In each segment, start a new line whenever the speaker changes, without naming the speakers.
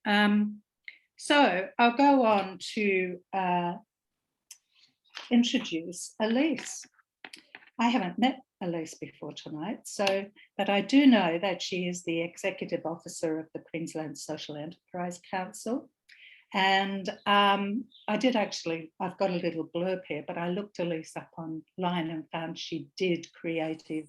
So I'll go on to introduce Elise. I haven't met Elise before tonight, but I do know that she is the Executive Officer of the Queensland Social Enterprise Council. And I've got a little blurb here, but I looked Elise up online and found she did creative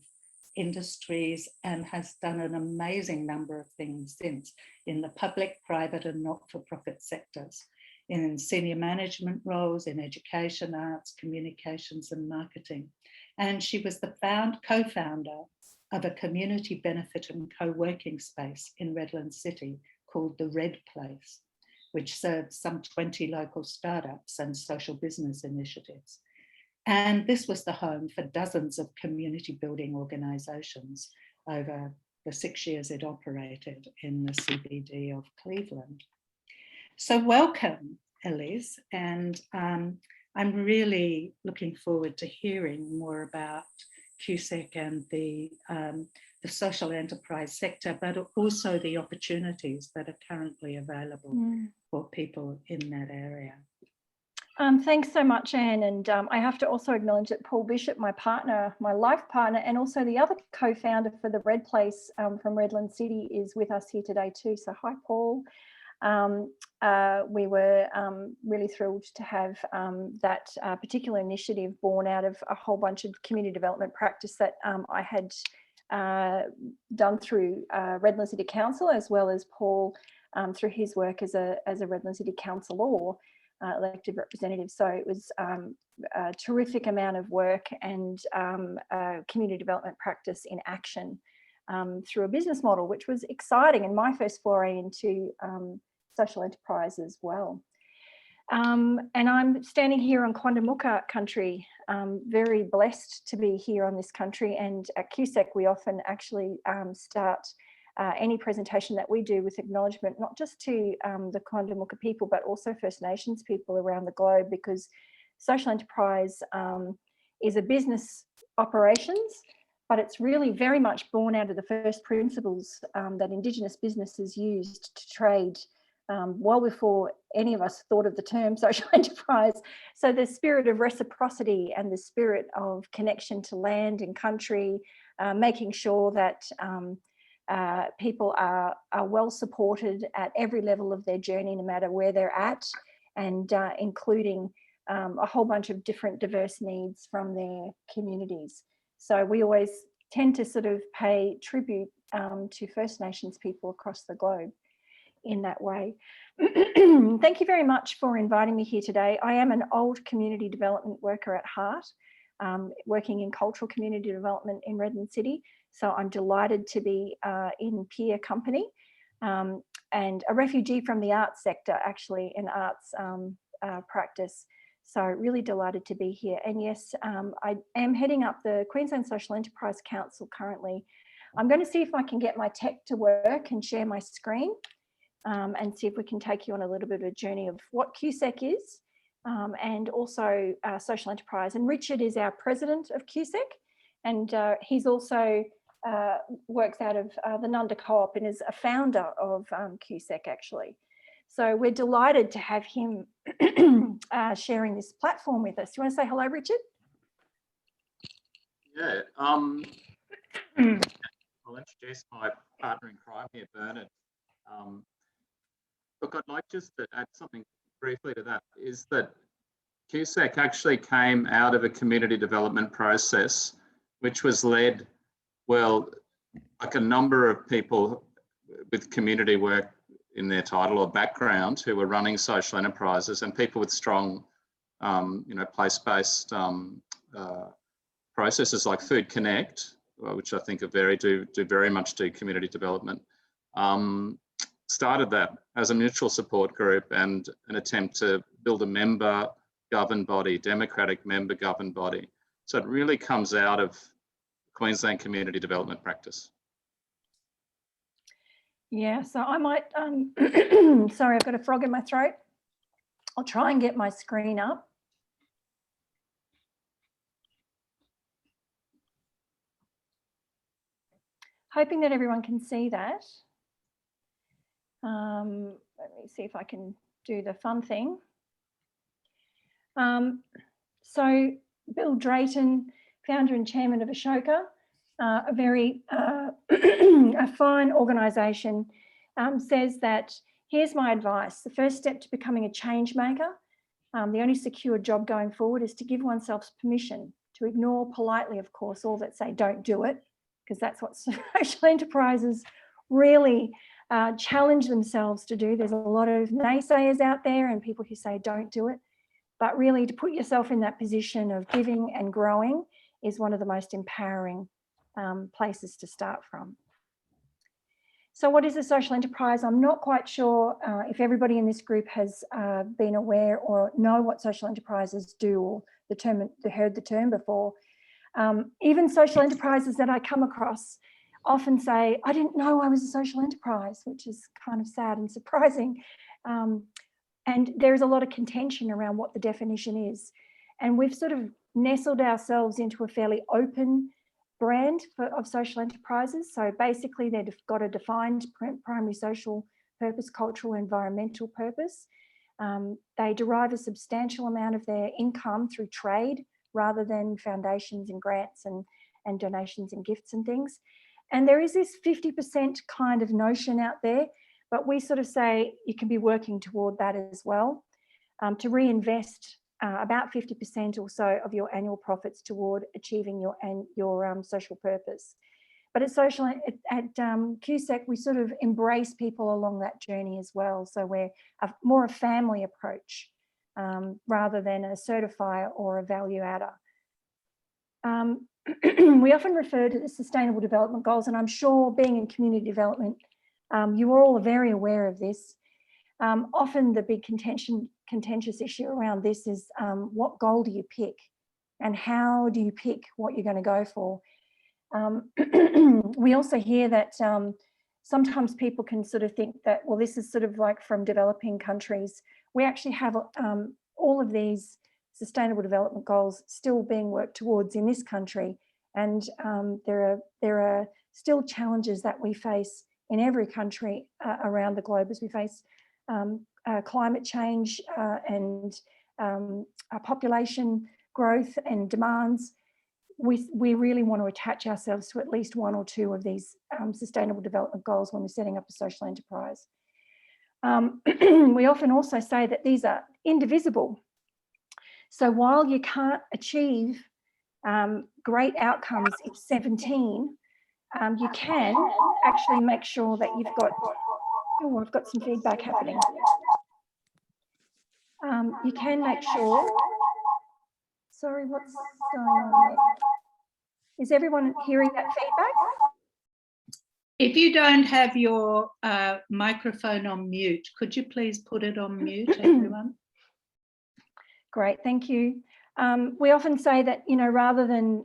industries and has done an amazing number of things since in the public, private and not-for-profit sectors, in senior management roles in education, arts, communications and marketing. And she was the co-founder of a community benefit and co-working space in Redland City called The Red Place, which serves some 20 local startups and social business initiatives. And this was the home for dozens of community building organisations over the 6 years it operated in the CBD of Cleveland. So welcome, Elise, and I'm really looking forward to hearing more about QSEC and the social enterprise sector, but also the opportunities that are currently available for people in that area.
Thanks so much, Anne. And I have to also acknowledge that Paul Bishop, my partner, my life partner, and also the other co-founder for the Red Place from Redland City is with us here today too. So hi, Paul. We were really thrilled to have that particular initiative born out of a whole bunch of community development practice that I had done through Redland City Council, as well as Paul through his work as a Redland City councillor. Elected representative. So it was a terrific amount of work and community development practice in action through a business model, which was exciting, and my first foray into social enterprise as well. And I'm standing here on Quandamooka country, very blessed to be here on this country. And at QSEC, we often actually start any presentation that we do with acknowledgement, not just to the Quandamooka people, but also First Nations people around the globe, because social enterprise is a business operations, but it's really very much born out of the first principles that Indigenous businesses used to trade well before any of us thought of the term social enterprise. So the spirit of reciprocity and the spirit of connection to land and country, making sure that people are well supported at every level of their journey, no matter where they're at, and including a whole bunch of different diverse needs from their communities. So we always tend to sort of pay tribute to First Nations people across the globe in that way. Thank you very much for inviting me here today. I am an old community development worker at heart, working in cultural community development in Redland City. So I'm delighted to be in peer company and a refugee from the arts sector, actually, in arts practice. So really delighted to be here. And yes, I am heading up the Queensland Social Enterprise Council currently. I'm going to see if I can get my tech to work and share my screen and see if we can take you on a little bit of a journey of what QSEC is and also social enterprise. And Richard is our president of QSEC, and he's also works out of the Nunda Co-op and is a founder of QSEC actually. So we're delighted to have him sharing this platform with us. Do you want to say hello, Richard?
Yeah, I'll introduce my partner in crime here, Bernard. Look, I'd like just to add something briefly to that, is that QSEC actually came out of a community development process, which was led, well, like a number of people with community work in their title or background who were running social enterprises, and people with strong, place-based processes like Food Connect, which I think are do very much do community development, started that as a mutual support group and an attempt to build a member governed body, democratic member governed body. So it really comes out of Queensland community development practice.
Yeah, so I might, sorry, I've got a frog in my throat. I'll try and get my screen up. Hoping that everyone can see that. Let Let me see if I can do the fun thing. So Bill Drayton, founder and chairman of Ashoka, a very a fine organisation, says that, here's my advice. The first step to becoming a change maker, the only secure job going forward, is to give oneself permission to ignore politely, of course, all that say don't do it, because that's what social enterprises really challenge themselves to do. There's a lot of naysayers out there and people who say don't do it, but really to put yourself in that position of giving and growing is one of the most empowering places to start from. So what is a social enterprise? I'm not quite sure if everybody in this group has been aware or know what social enterprises do, or heard the term before. Even social enterprises that I come across often say, I didn't know I was a social enterprise, which is kind of sad and surprising. And there is a lot of contention around what the definition is. And we've sort of nestled ourselves into a fairly open brand of social enterprises. So basically they've got a defined primary social purpose, cultural, environmental purpose. They derive a substantial amount of their income through trade rather than foundations and grants and donations and gifts and things. And there is this 50% kind of notion out there, but we sort of say you can be working toward that as well, to reinvest about 50% or so of your annual profits toward achieving your social purpose. But at QSEC, we sort of embrace people along that journey as well. So we're more a family approach rather than a certifier or a value adder. We often refer to the Sustainable Development Goals, and I'm sure being in community development, you are all very aware of this. Often the big contentious issue around this is what goal do you pick and how do you pick what you're going to go for? We also hear that sometimes people can sort of think that, well, this is sort of like from developing countries. We actually have all of these Sustainable Development Goals still being worked towards in this country. And there are still challenges that we face in every country around the globe as we face climate change and population growth and demands. We really want to attach ourselves to at least one or two of these Sustainable Development Goals when we're setting up a social enterprise. We often also say that these are indivisible. So while you can't achieve great outcomes in 17, you can actually make sure that you've got, oh, I've got some feedback happening. You can make sure, sorry, what's going on there? Is everyone hearing that feedback?
If you don't have your microphone on mute, could you please put it on mute, everyone?
Great, thank you. We often say that, you know, rather than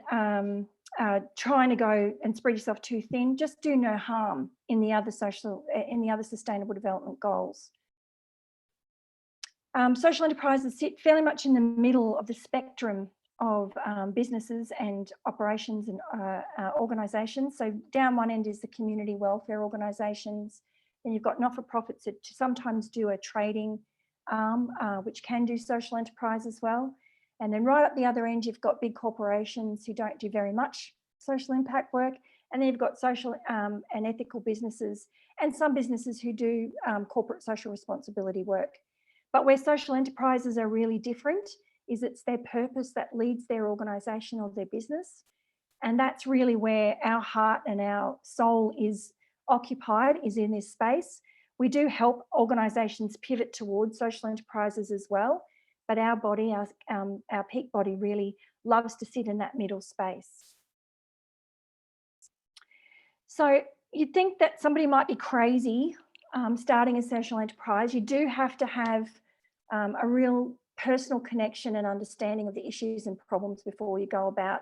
trying to go and spread yourself too thin, just do no harm in the other Sustainable Development Goals. Social enterprises sit fairly much in the middle of the spectrum of businesses and operations and organisations. So down one end is the community welfare organisations, then you've got not-for-profits that sometimes do a trading arm, which can do social enterprise as well. And then right up the other end, you've got big corporations who don't do very much social impact work. And then you've got social and ethical businesses and some businesses who do corporate social responsibility work. But where social enterprises are really different is it's their purpose that leads their organisation or their business. And that's really where our heart and our soul is occupied, is in this space. We do help organisations pivot towards social enterprises as well, but our body, our peak body really loves to sit in that middle space. So you'd think that somebody might be crazy starting a social enterprise. You do have to have a real personal connection and understanding of the issues and problems before you go about.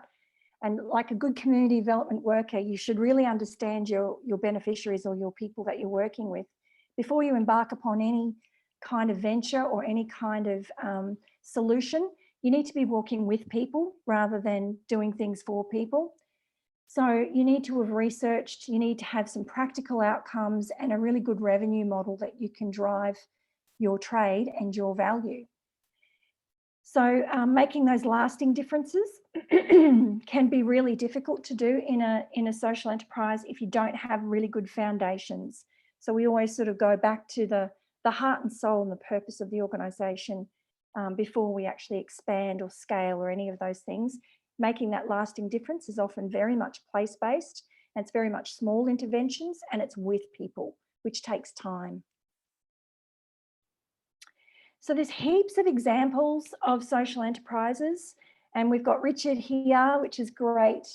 And like a good community development worker, you should really understand your beneficiaries or your people that you're working with before you embark upon any kind of venture or any kind of solution. You need to be working with people rather than doing things for people. So you need to have researched, you need to have some practical outcomes and a really good revenue model that you can drive your trade and your value. So making those lasting differences can be really difficult to do in a social enterprise if you don't have really good foundations. So we always sort of go back to the heart and soul and the purpose of the organisation before we actually expand or scale or any of those things. Making that lasting difference is often very much place-based, and it's very much small interventions, and it's with people, which takes time. So there's heaps of examples of social enterprises, and we've got Richard here, which is great,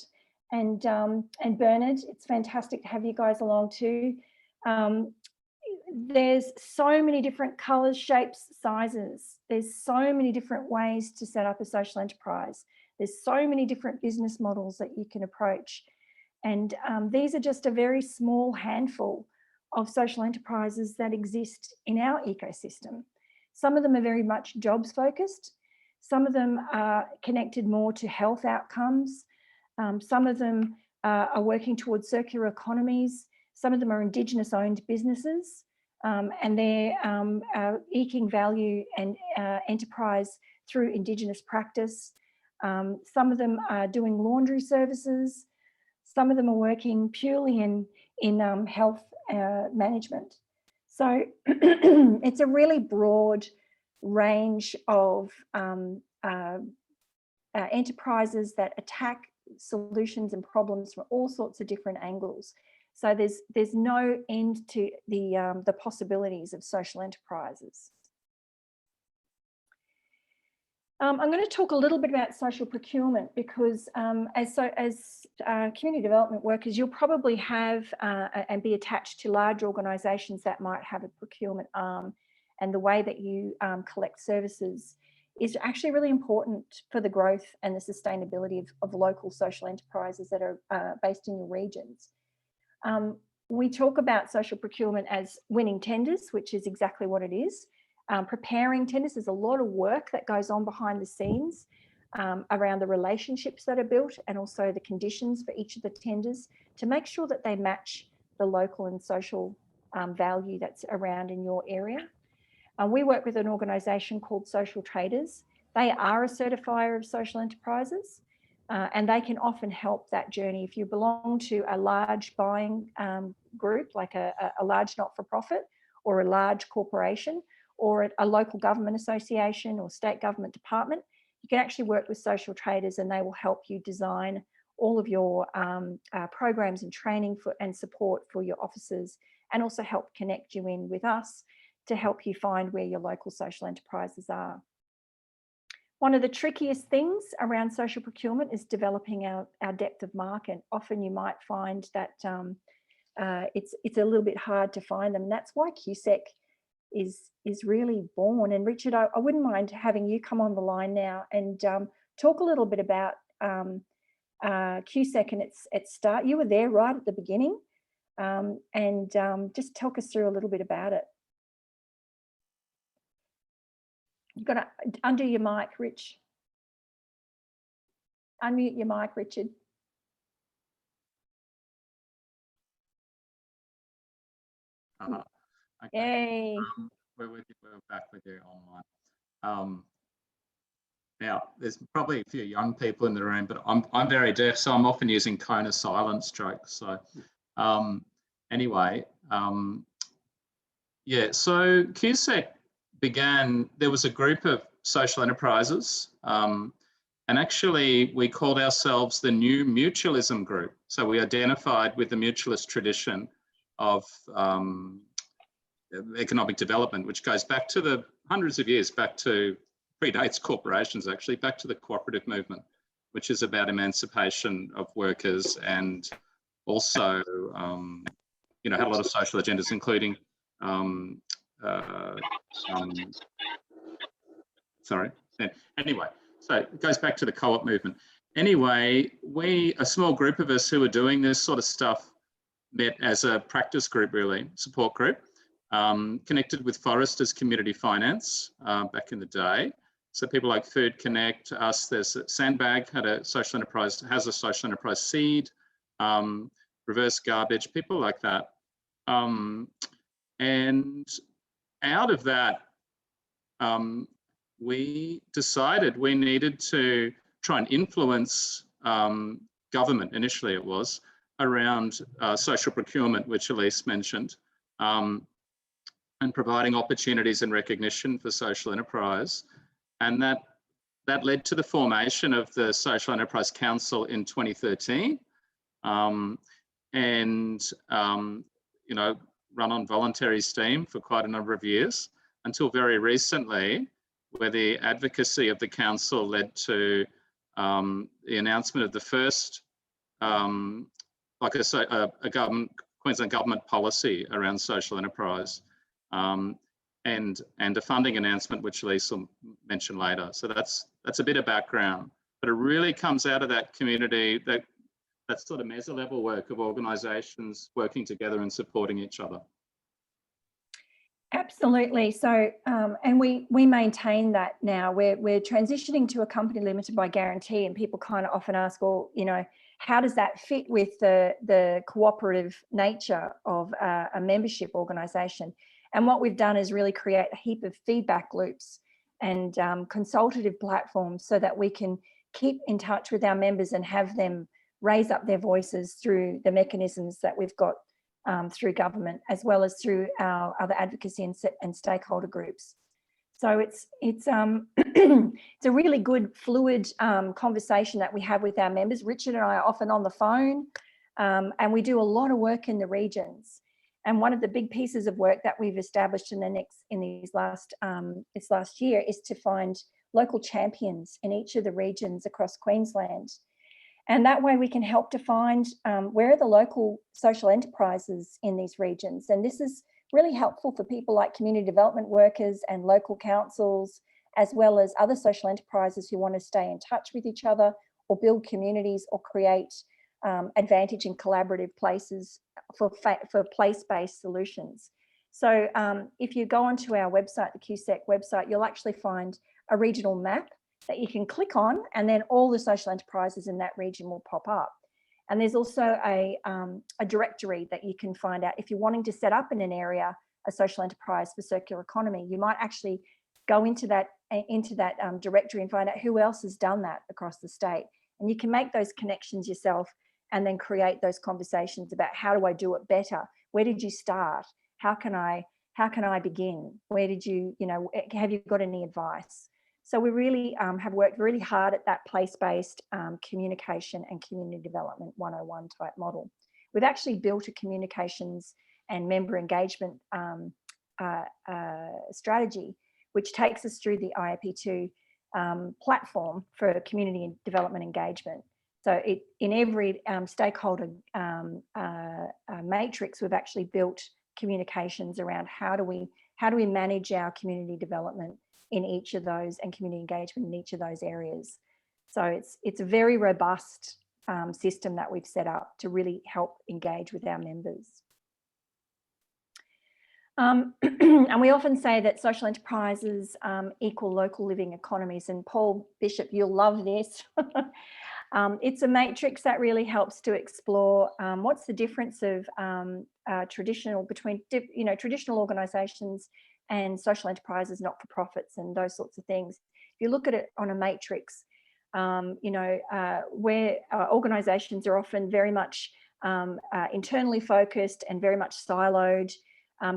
and Bernard. It's fantastic to have you guys along too. There's so many different colours, shapes, sizes. There's so many different ways to set up a social enterprise. There's so many different business models that you can approach. And these are just a very small handful of social enterprises that exist in our ecosystem. Some of them are very much jobs focused. Some of them are connected more to health outcomes. Some of them are working towards circular economies. Some of them are Indigenous owned businesses, and they're eking value and enterprise through Indigenous practice. Some of them are doing laundry services. Some of them are working purely in health management. So it's a really broad range of enterprises that attack solutions and problems from all sorts of different angles. So there's no end to the possibilities of social enterprises. I'm going to talk a little bit about social procurement because as community development workers, you'll probably have and be attached to large organisations that might have a procurement arm, and the way that you collect services is actually really important for the growth and the sustainability of local social enterprises that are based in your regions. We talk about social procurement as winning tenders, which is exactly what it is. Preparing tenders, there's a lot of work that goes on behind the scenes around the relationships that are built and also the conditions for each of the tenders to make sure that they match the local and social value that's around in your area. We work with an organisation called Social Traders. They are a certifier of social enterprises and they can often help that journey. If you belong to a large buying group, like a large not-for-profit or a large corporation, or a local government association or state government department, you can actually work with Social Traders and they will help you design all of your programs and training and support for your officers, and also help connect you in with us to help you find where your local social enterprises are. One of the trickiest things around social procurement is developing our depth of market. Often you might find that it's a little bit hard to find them. And that's why QSEC is really born. And Richard, I wouldn't mind having you come on the line now and talk a little bit about QSEC and its start. You were there right at the beginning, and just talk us through a little bit about it. You've got to undo your mic, Rich. Unmute your mic, Richard.
Okay.
Yay.
We're back with you online. Now, there's probably a few young people in the room, but I'm very deaf, so I'm often using cone of silence strokes. So anyway, yeah, so QSEC began, there was a group of social enterprises, and actually we called ourselves the New Mutualism Group. So we identified with the mutualist tradition of economic development, which goes back to the hundreds of years, back to predates corporations actually, back to the cooperative movement, which is about emancipation of workers, and also, you know, had a lot of social agendas, including, sorry, anyway, so it goes back to the co-op movement. Anyway, a small group of us who were doing this sort of stuff met as a practice group, really, support group, connected with Foresters Community Finance back in the day. So people like Food Connect, us, there's Sandbag has a social enterprise seed, Reverse Garbage, people like that. And out of that, we decided we needed to try and influence government, initially it was, around social procurement, which Elise mentioned, and providing opportunities and recognition for social enterprise. And that led to the formation of the Social Enterprise Council in 2013. You know, run on voluntary steam for quite a number of years, until very recently, where the advocacy of the council led to the announcement of the first, Queensland government policy around social enterprise, and a funding announcement, which Lisa will mention later. So that's a bit of background, but it really comes out of that community, that sort of meso-level work of organisations working together and supporting each other.
Absolutely. So, and we maintain that now. We're transitioning to a company limited by guarantee, and people kind of often ask, well, you know, how does that fit with the cooperative nature of a membership organisation? And what we've done is really create a heap of feedback loops and consultative platforms, so that we can keep in touch with our members and have them raise up their voices through the mechanisms that we've got through government, as well as through our other advocacy and stakeholder groups. So it's it's a really good fluid conversation that we have with our members. Richard and I are often on the phone, and we do a lot of work in the regions. And one of the big pieces of work that we've established this last year is to find local champions in each of the regions across Queensland. And that way we can help to find where are the local social enterprises in these regions. And this is really helpful for people like community development workers and local councils, as well as other social enterprises who want to stay in touch with each other, or build communities, or create advantage and collaborative places for place-based solutions. So if you go onto our website, the QSEC website, you'll actually find a regional map that you can click on, and then all the social enterprises in that region will pop up. And there's also a directory that you can find out if you're wanting to set up in an area a social enterprise for circular economy. You might actually go into that directory and find out who else has done that across the state. And you can make those connections yourself, and then create those conversations about, how do I do it better? Where did you start? How can I begin? Where did you, have you got any advice? So we really have worked really hard at that place-based communication and community development 101 type model. We've actually built a communications and member engagement strategy, which takes us through the IAP2 platform for community and development engagement. So in every stakeholder matrix, we've actually built communications around how do we manage our community development in each of those, and community engagement in each of those areas. So it's a very robust system that we've set up to really help engage with our members. And we often say that social enterprises equal local living economies. And Paul Bishop, you'll love this. It's a matrix that really helps to explore what's the difference of traditional organisations and social enterprises, not-for-profits, and those sorts of things. If you look at it on a matrix, where organisations are often very much internally focused and very much siloed,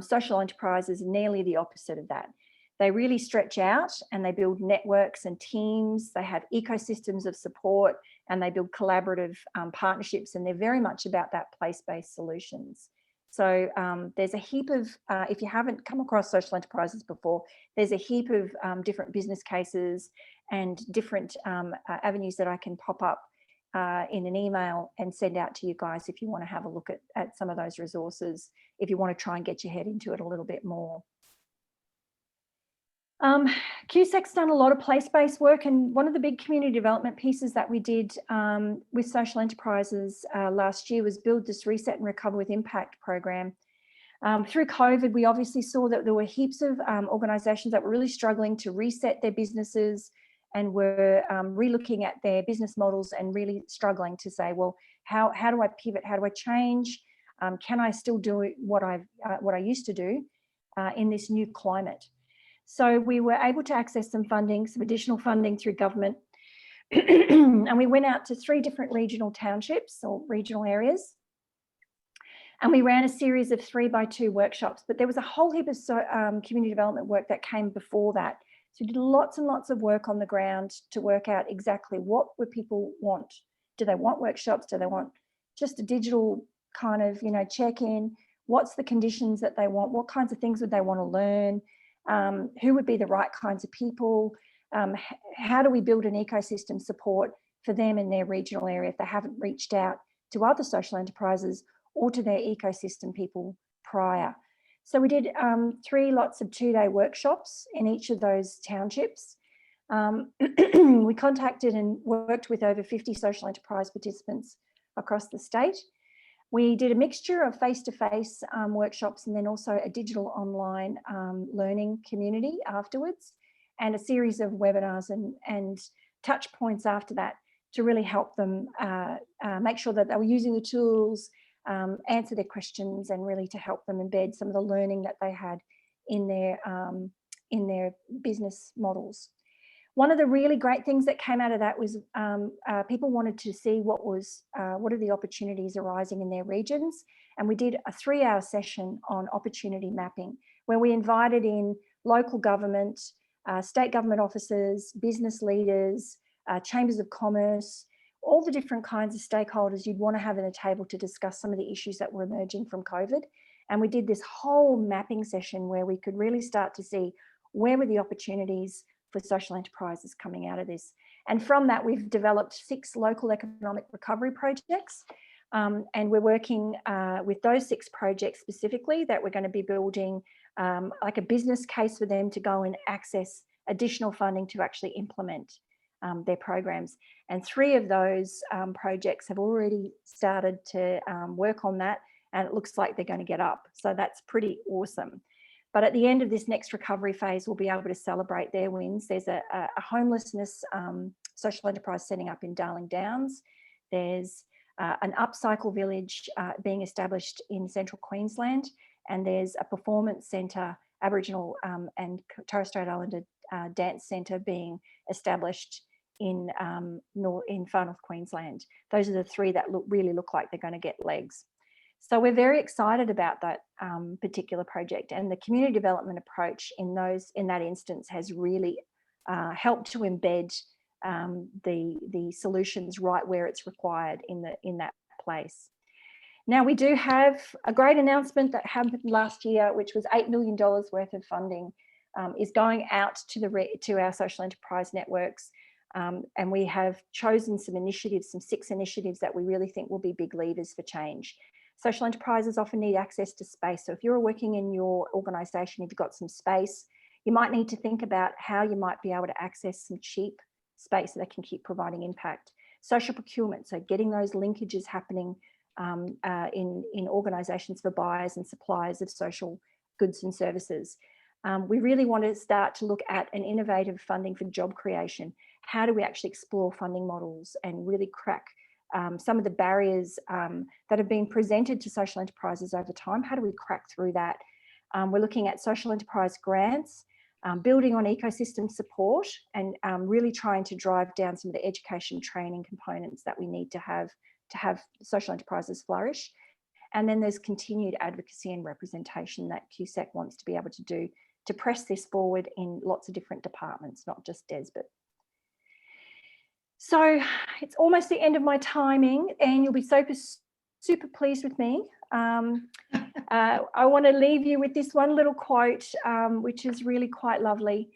social enterprises are nearly the opposite of that. They really stretch out, and they build networks and teams. They have ecosystems of support, and they build collaborative partnerships, and they're very much about that place-based solutions. So there's a heap of, if you haven't come across social enterprises before, there's a heap of different business cases and different avenues that I can pop up in an email and send out to you guys if you want to have a look at some of those resources, if you want to try and get your head into it a little bit more. QSEC's done a lot of place-based work, and one of the big community development pieces that we did with social enterprises last year was build this Reset and Recover with Impact program. Through COVID, we obviously saw that there were heaps of organisations that were really struggling to reset their businesses, and were relooking at their business models and really struggling to say, well, how do I pivot? How do I change? Can I still do what I used to do in this new climate? So we were able to access some funding, some additional funding through government. And we went out to 3 different regional townships or regional areas. And we ran a series of 3x2 workshops, but there was a whole heap of community development work that came before that. So we did lots and lots of work on the ground to work out exactly what would people want. Do they want workshops? Do they want just a digital kind of, check-in? What's the conditions that they want? What kinds of things would they want to learn? Who would be the right kinds of people? How do we build an ecosystem support for them in their regional area if they haven't reached out to other social enterprises or to their ecosystem people prior? So we did 3 lots of 2-day workshops in each of those townships. We contacted and worked with over 50 social enterprise participants across the state. We did a mixture of face-to-face workshops and then also a digital online learning community afterwards, and a series of webinars and touch points after that to really help them make sure that they were using the tools, answer their questions, and really to help them embed some of the learning that they had in their business models. One of the really great things that came out of that was people wanted to see what are the opportunities arising in their regions. And we did a 3-hour session on opportunity mapping, where we invited in local government, state government officers, business leaders, chambers of commerce, all the different kinds of stakeholders you'd want to have at a table to discuss some of the issues that were emerging from COVID. And we did this whole mapping session where we could really start to see where were the opportunities for social enterprises coming out of this. And from that, we've developed 6 local economic recovery projects. And we're working with those 6 projects specifically that we're going to be building like a business case for them to go and access additional funding to actually implement their programs. And 3 of those projects have already started to work on that, and it looks like they're going to get up. So that's pretty awesome. But at the end of this next recovery phase, we'll be able to celebrate their wins. There's a homelessness social enterprise setting up in Darling Downs. There's an upcycle village being established in central Queensland. And there's a performance centre, Aboriginal and Torres Strait Islander dance centre being established in far north Queensland. Those are the 3 that really look like they're going to get legs. So we're very excited about that particular project, and the community development approach in that instance has really helped to embed the solutions right where it's required in that place. Now, we do have a great announcement that happened last year, which was $8 million worth of funding is going out to our social enterprise networks. And we have chosen some initiatives, some 6 initiatives that we really think will be big levers for change. Social enterprises often need access to space. So if you're working in your organisation, if you've got some space, you might need to think about how you might be able to access some cheap space that can keep providing impact. Social procurement, so getting those linkages happening in organisations for buyers and suppliers of social goods and services. We really want to start to look at an innovative funding for job creation. How do we actually explore funding models and really crack some of the barriers that have been presented to social enterprises over time? How do we crack through that? We're looking at social enterprise grants, building on ecosystem support, and really trying to drive down some of the education training components that we need to have social enterprises flourish. And then there's continued advocacy and representation that QSEC wants to be able to do to press this forward in lots of different departments, not just DESBIT. So it's almost the end of my timing, and you'll be super pleased with me. I want to leave you with this one little quote, which is really quite lovely,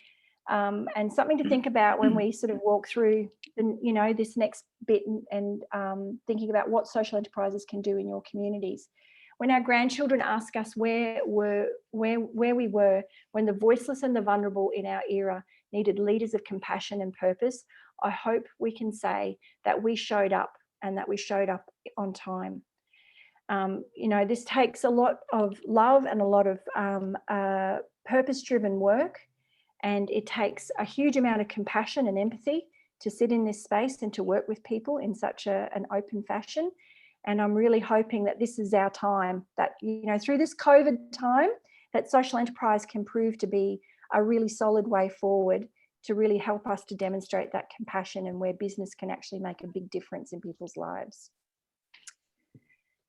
and something to think about when we sort of walk through this next bit and thinking about what social enterprises can do in your communities. When our grandchildren ask us where we were when the voiceless and the vulnerable in our era needed leaders of compassion and purpose, I hope we can say that we showed up, and that we showed up on time. This takes a lot of love and a lot of purpose-driven work, and it takes a huge amount of compassion and empathy to sit in this space and to work with people in such an open fashion. And I'm really hoping that this is our time, that through this COVID time, that social enterprise can prove to be a really solid way forward to really help us to demonstrate that compassion and where business can actually make a big difference in people's lives.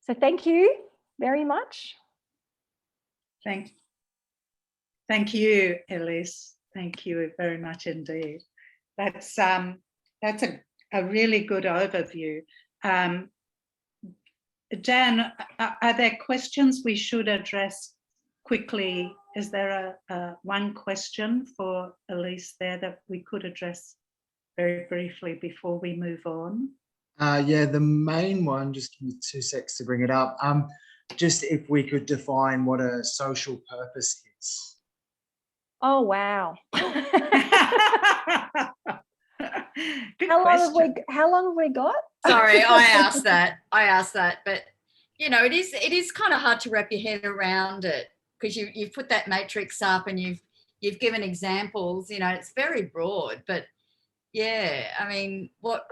So thank you very much.
Thank you, Elise. Thank you very much indeed. That's a really good overview. Dan, are there questions we should address quickly? Is there a one question for Elise there that we could address very briefly before we move on?
Yeah, the main one, just give me 2 secs to bring it up. Just if we could define what a social purpose is.
Oh, wow.
Good
How long
question.
have we got?
Sorry, I asked that, but it is kind of hard to wrap your head around it, because you've put that matrix up and you've given examples. It's very broad, but yeah, I mean, what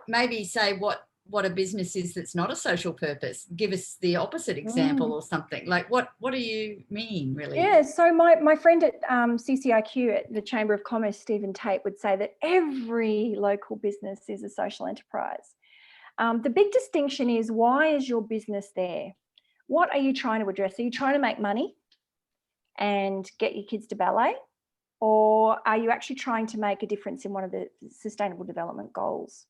a business is that's not a social purpose. Give us the opposite example or something. Like what do you mean, really?
Yeah, so my friend at CCIQ at the Chamber of Commerce, Stephen Tate, would say that every local business is a social enterprise. The big distinction is, why is your business there? What are you trying to address? Are you trying to make money and get your kids to ballet? Or are you actually trying to make a difference in one of the Sustainable Development Goals?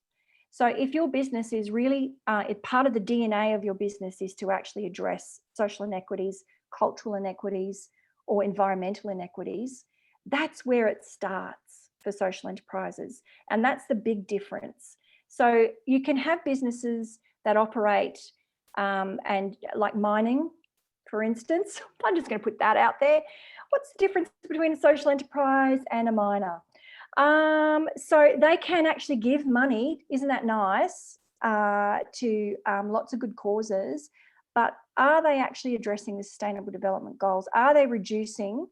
So if your business is really, part of the DNA of your business is to actually address social inequities, cultural inequities, or environmental inequities, that's where it starts for social enterprises. And that's the big difference. So you can have businesses that operate and like mining, for instance. I'm just going to put that out there. What's the difference between a social enterprise and a miner? So they can actually give money, isn't that nice, to lots of good causes, but are they actually addressing the Sustainable Development Goals? Are they reducing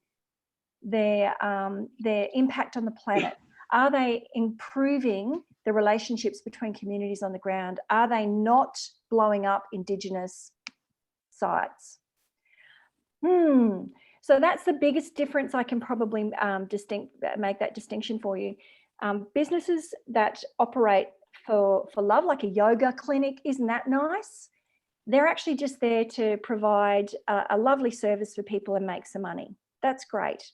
their impact on the planet? Are they improving the relationships between communities on the ground? Are they not blowing up Indigenous sites? So that's the biggest difference. I can probably make that distinction for you. Businesses that operate for love, like a yoga clinic, isn't that nice? They're actually just there to provide a lovely service for people and make some money. That's great,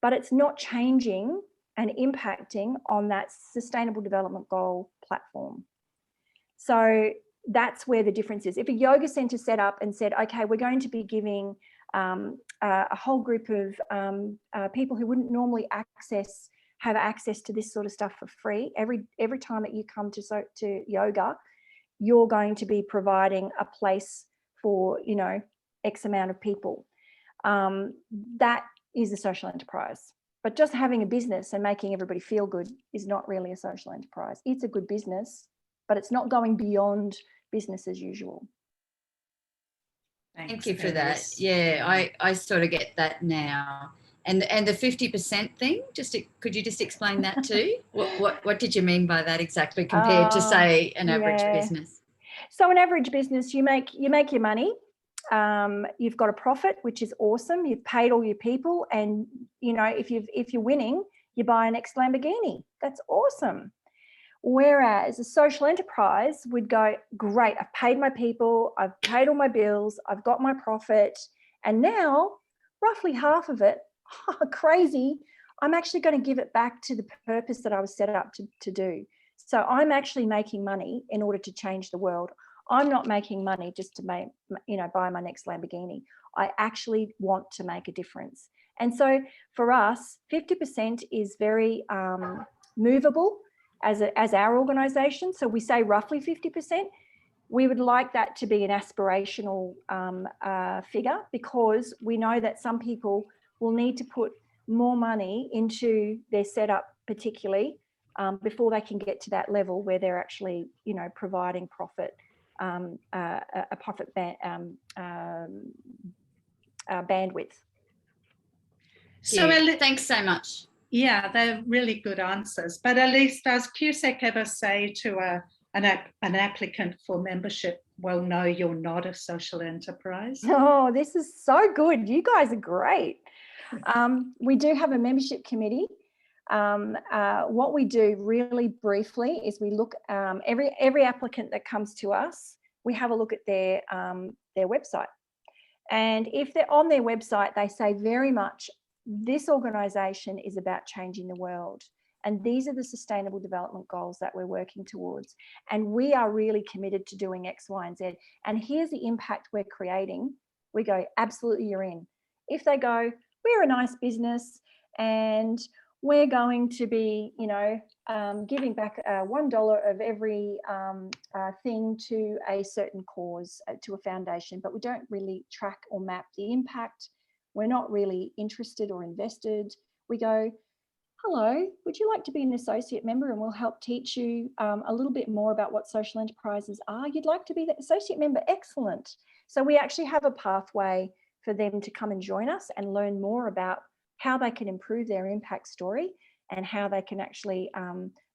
but it's not changing and impacting on that Sustainable Development Goal platform. So that's where the difference is. If a yoga centre set up and said, okay, we're going to be giving a whole group of people who wouldn't normally have access to this sort of stuff for free. Every time that you come to yoga, you're going to be providing a place for X amount of people. That is a social enterprise. But just having a business and making everybody feel good is not really a social enterprise. It's a good business, but it's not going beyond business as usual.
Thank you for that. Yeah, I sort of get that now. And the 50% thing, could you just explain that too? What did you mean by that exactly, compared to, say, an average business?
So an average business, you make your money. You've got a profit, which is awesome. You've paid all your people, and if you're winning, you buy a next Lamborghini. That's awesome. Whereas a social enterprise would go, great, I've paid my people, I've paid all my bills, I've got my profit, and now roughly half of it, crazy, I'm actually going to give it back to the purpose that I was set up to do. So I'm actually making money in order to change the world. I'm not making money just to buy my next Lamborghini. I actually want to make a difference. And so for us, 50% is very movable as our organisation. So we say roughly 50%. We would like that to be an aspirational figure, because we know that some people will need to put more money into their setup, particularly before they can get to that level where they're actually, providing profit, a profit bandwidth.
So thanks so much.
Yeah, they're really good answers. But Elise, does QSEC ever say to an applicant for membership, well, no, you're not a social enterprise?
Oh, this is so good. You guys are great. We do have a membership committee. What we do really briefly is we look, every applicant that comes to us, we have a look at their website. And if they're on their website, they say very much, this organisation is about changing the world. And these are the sustainable development goals that we're working towards. And we are really committed to doing X, Y, and Z. And here's the impact we're creating. We go, absolutely, you're in. If they go, we're a nice business and we're going to be, giving back $1 of every thing to a certain cause, to a foundation, but we don't really track or map the impact. We're not really interested or invested. We go, hello, would you like to be an associate member, and we'll help teach you a little bit more about what social enterprises are? You'd like to be the associate member? Excellent. So we actually have a pathway for them to come and join us and learn more about how they can improve their impact story and how they can actually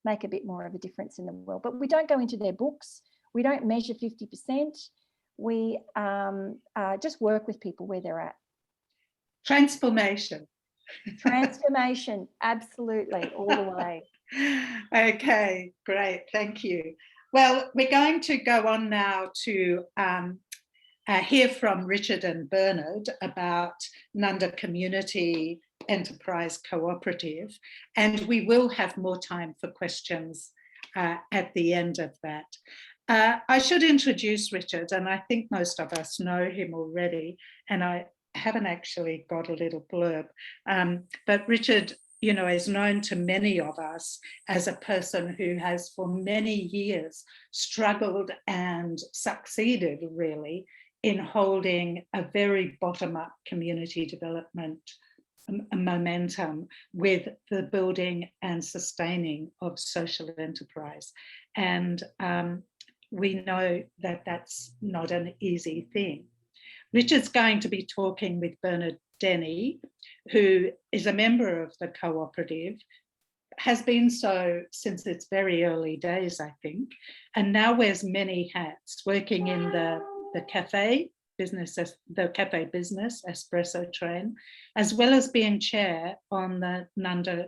make a bit more of a difference in the world. But we don't go into their books. We don't measure 50%. We just work with people where they're at.
Transformation.
Transformation, absolutely, all the way.
Okay, great, thank you. Well, we're going to go on now to hear from Richard and Bernard about Nunda Community Enterprise Cooperative, and we will have more time for questions at the end of that. I should introduce Richard, and I think most of us know him already, and I haven't actually got a little blurb, but Richard, is known to many of us as a person who has for many years struggled and succeeded really in holding a very bottom-up community development momentum with the building and sustaining of social enterprise. And we know that that's not an easy thing. Richard's going to be talking with Bernard Denny, who is a member of the cooperative, has been so since its very early days, I think, and now wears many hats, working in the cafe business, the cafe business, espresso train, as well as being chair on the Nunda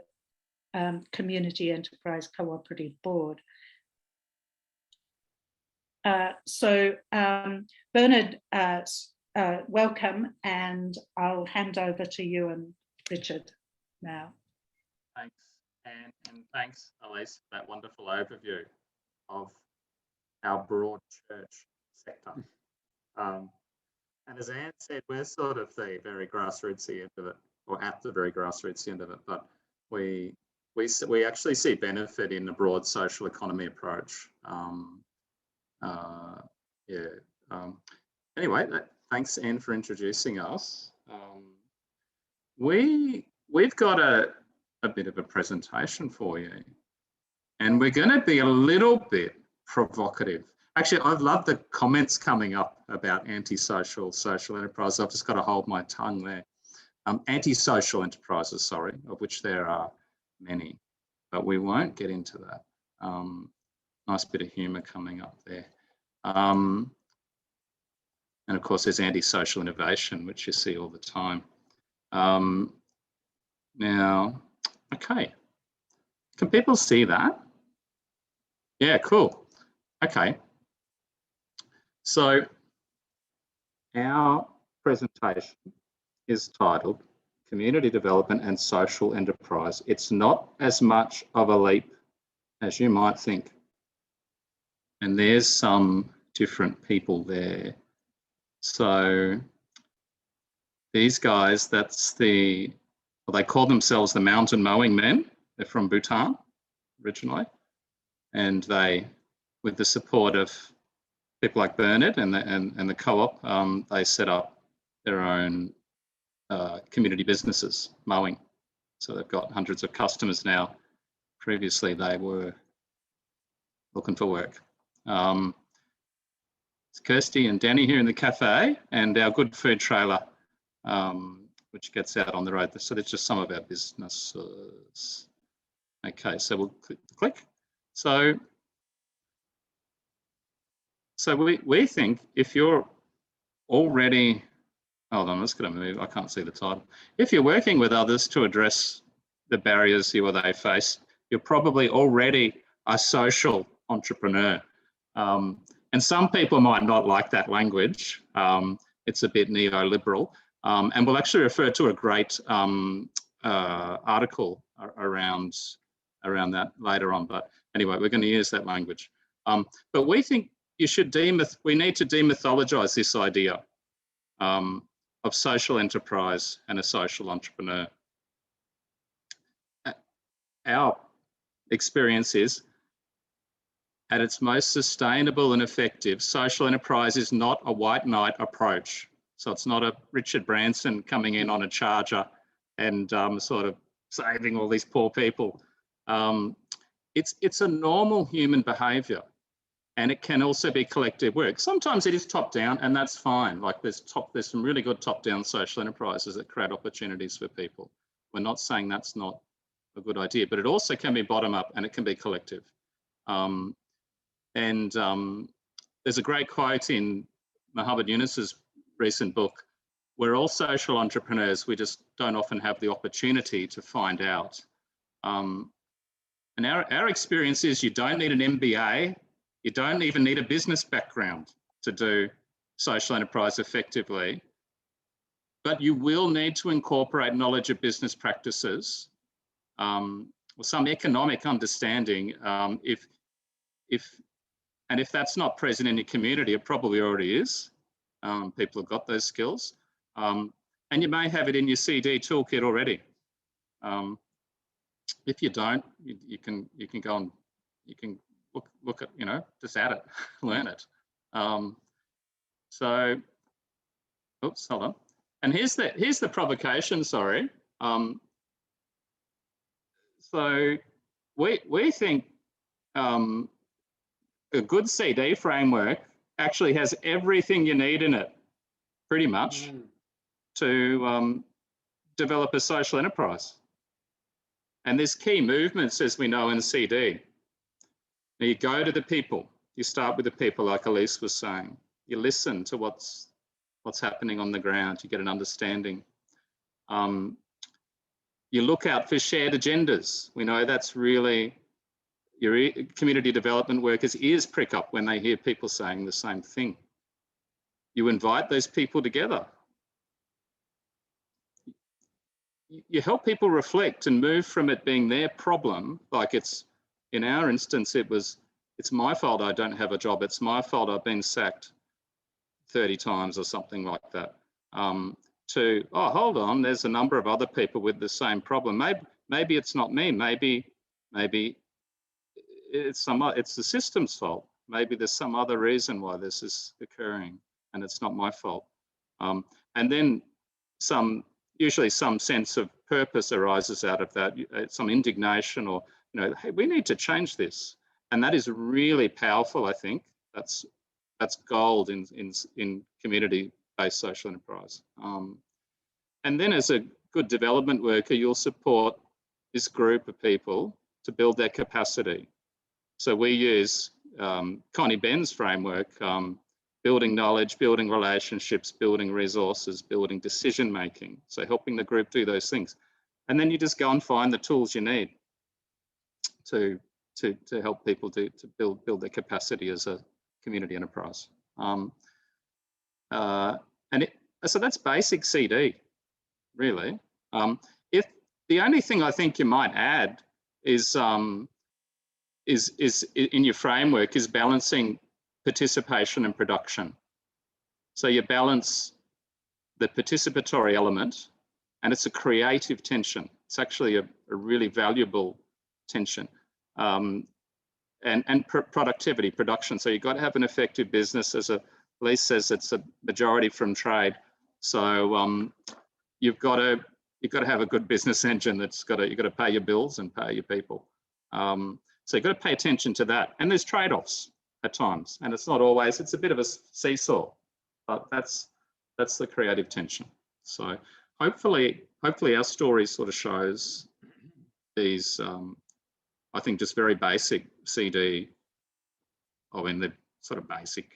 Community Enterprise Cooperative Board. Bernard, welcome, and I'll hand over to you and Richard now.
Thanks, Anne, and thanks, Elise, for that wonderful overview of our broad church sector. And as Anne said, we're sort of the very grassrootsy end of it, or at the very grassrootsy end of it, but we actually see benefit in the broad social economy approach. Anyway, thanks, Anne, for introducing us. We've got a bit of a presentation for you, and we're going to be a little bit provocative. Actually, I've loved the comments coming up about antisocial social enterprises. I've just got to hold my tongue there. Antisocial enterprises, sorry, of which there are many, but we won't get into that. Nice bit of humour coming up there. And of course, there's antisocial innovation, which you see all the time. Now, okay. Can people see that? Yeah, cool. Okay. So our presentation is titled Community Development and Social Enterprise. It's not as much of a leap as you might think. And there's some different people there. So these guys, they call themselves the Mountain Mowing Men. They're from Bhutan originally. And they, with the support of people like Bernard and the co-op, they set up their own community businesses, mowing. So they've got hundreds of customers now. Previously, they were looking for work. It's Kirsty and Danny here in the cafe, and our good food trailer, which gets out on the road. So that's just some of our businesses. Okay, so we'll click. So we think if you're already hold on, I'm just going to move. I can't see the title. If you're working with others to address the barriers you or they face, you're probably already a social entrepreneur. And some people might not like that language. It's a bit neoliberal. And we'll actually refer to a great article around that later on. But anyway, we're going to use that language. But we think we need to demythologize this idea of social enterprise and a social entrepreneur. Our experience is, at its most sustainable and effective, social enterprise is not a white knight approach. So it's not a Richard Branson coming in on a charger and sort of saving all these poor people. It's a normal human behaviour, and it can also be collective work. Sometimes it is top down, and that's fine. Like there's some really good top down social enterprises that create opportunities for people. We're not saying that's not a good idea, but it also can be bottom up and it can be collective. There's a great quote in Muhammad Yunus's recent book: we're all social entrepreneurs, we just don't often have the opportunity to find out. And our experience is you don't need an MBA, you don't even need a business background to do social enterprise effectively, but you will need to incorporate knowledge of business practices or some economic understanding. If that's not present in your community, it probably already is. People have got those skills, and you may have it in your CD toolkit already. If you don't, you can go and you can look at, just add it, learn it. So, oops, hold on. And here's the provocation. Sorry. So we think a good CD framework actually has everything you need in it, pretty much, to develop a social enterprise. And there's key movements, as we know, in CD. Now you go to the people. You start with the people, like Elise was saying. You listen to what's happening on the ground. You get an understanding. You look out for shared agendas. We know that's really, your community development workers' ears prick up when they hear people saying the same thing. You invite those people together. You help people reflect and move from it being their problem, like it's, in our instance, it's my fault I don't have a job, it's my fault I've been sacked 30 times or something like that, to, oh, hold on, there's a number of other people with the same problem. Maybe it's not me, maybe it's the system's fault. Maybe there's some other reason why this is occurring and it's not my fault. And then usually some sense of purpose arises out of that, some indignation or, hey, we need to change this. And that is really powerful, I think. That's gold in community-based social enterprise. And then as a good development worker, you'll support this group of people to build their capacity. So we use Connie Ben's framework, building knowledge, building relationships, building resources, building decision-making. So helping the group do those things. And then you just go and find the tools you need to help people to build their capacity as a community enterprise. So that's basic CD, really. If the only thing I think you might add is in your framework is balancing participation and production. So you balance the participatory element, and it's a creative tension. It's actually a really valuable tension. And productivity, production. So you've got to have an effective business. As Lise says, it's a majority from trade. So you've got to have a good business engine you've got to pay your bills and pay your people. So you've got to pay attention to that. And there's trade-offs at times, and it's not always, it's a bit of a seesaw, but that's the creative tension. So hopefully our story sort of shows these, I think, just very basic CD, in the sort of basic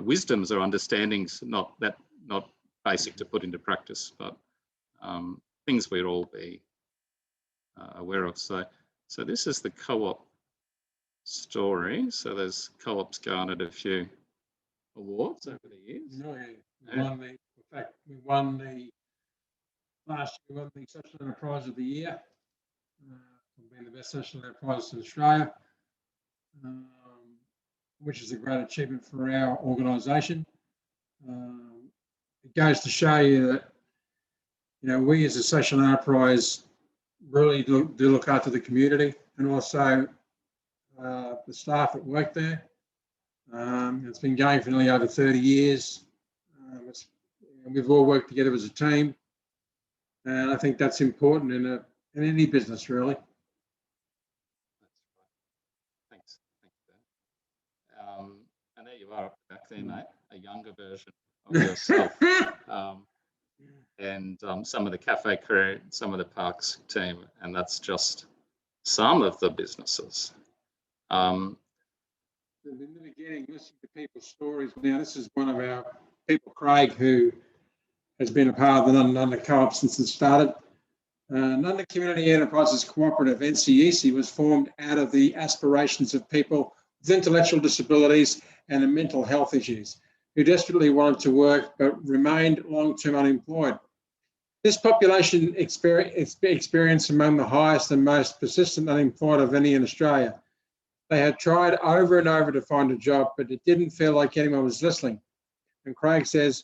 wisdoms or understandings, not basic to put into practice, but things we'd all be aware of. So this is the co-op story. So there's co-ops garnered a few awards over the years.
No, we won the, in fact, we won the last year, we won the Social Enterprise of the Year, for being the best social enterprise in Australia, which is a great achievement for our organisation. It goes to show you that, you know, we as a social enterprise really do look after the community, and also the staff that work there. It's been going for nearly over 30 years. We've all worked together as a team, and I think that's important in any business, really.
Thanks, Ben. And there you are back there, mate, a younger version of yourself. And some of the cafe crew, some of the parks team, and that's just some of the businesses.
In the beginning, listening to people's stories. Now, this is one of our people, Craig, who has been a part of the Nunda Co-op since it started. Nunda Community Enterprises Cooperative, NCEC, was formed out of the aspirations of people with intellectual disabilities and mental health issues who desperately wanted to work but remained long-term unemployed. This population experienced among the highest and most persistent unemployed of any in Australia. They had tried over and over to find a job, but it didn't feel like anyone was listening. And Craig says,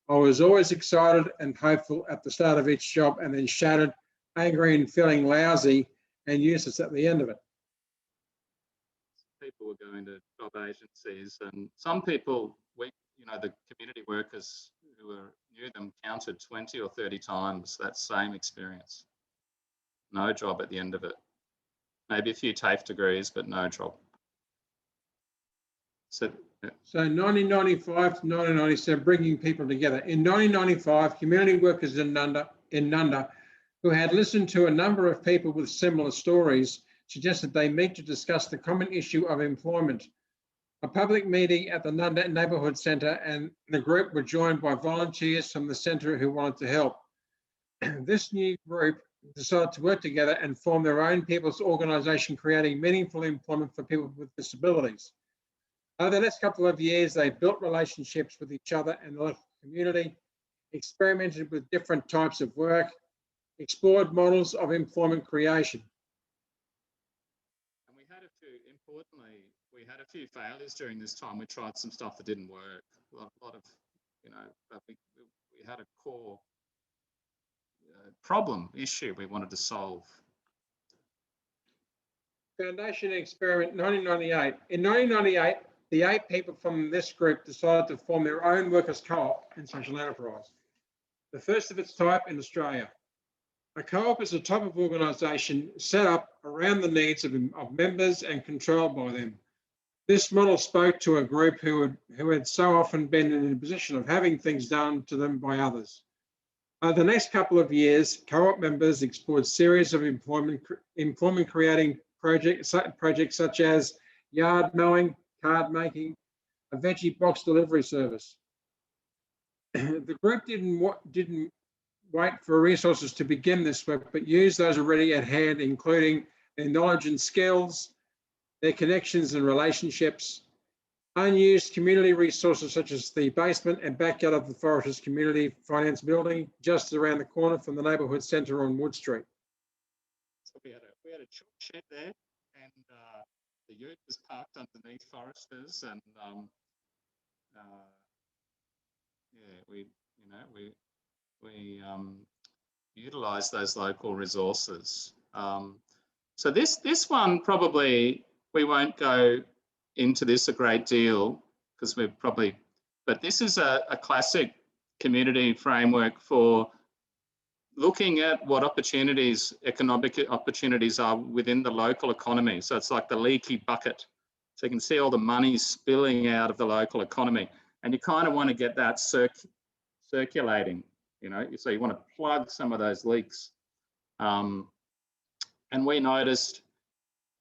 I was always excited and hopeful at the start of each job, and then shattered, angry and feeling lousy and useless at the end of it.
People were going to job agencies, and some people, the community workers who knew them counted 20 or 30 times that same experience. No job at the end of it. Maybe a few TAFE degrees, but no job. So
1995 to 1997, bringing people together. In 1995, community workers in Nunda, who had listened to a number of people with similar stories, suggested they meet to discuss the common issue of employment. A public meeting at the Nunda Neighbourhood Centre, and the group were joined by volunteers from the centre who wanted to help. This new group decided to work together and form their own people's organisation, creating meaningful employment for people with disabilities. Over the next couple of years, they built relationships with each other and the local community, experimented with different types of work, explored models of employment creation.
And we had a few failures during this time. We tried some stuff that didn't work. A lot of, but we had a core issue we wanted to solve.
Foundation experiment 1998. In 1998, the 8 people from this group decided to form their own workers' co-op and social enterprise, the first of its type in Australia. A co-op is a type of organisation set up around the needs of members and controlled by them. This model spoke to a group who had so often been in a position of having things done to them by others. Over the next couple of years, co-op members explored a series of employment creating projects such as yard mowing, card making, a veggie box delivery service. The group didn't wait for resources to begin this work, but used those already at hand, including their knowledge and skills, their connections and relationships, unused community resources such as the basement and backyard of the Foresters Community Finance Building, just around the corner from the neighbourhood centre on Wood Street.
So we had a chalk shed there, and the ute was parked underneath Foresters, and we utilised those local resources. So this one probably we won't go into this a great deal because but this is a classic community framework for looking at what economic opportunities are within the local economy. So it's like the leaky bucket. So you can see all the money spilling out of the local economy, and you kind of want to get that circulating, so you want to plug some of those leaks. And we noticed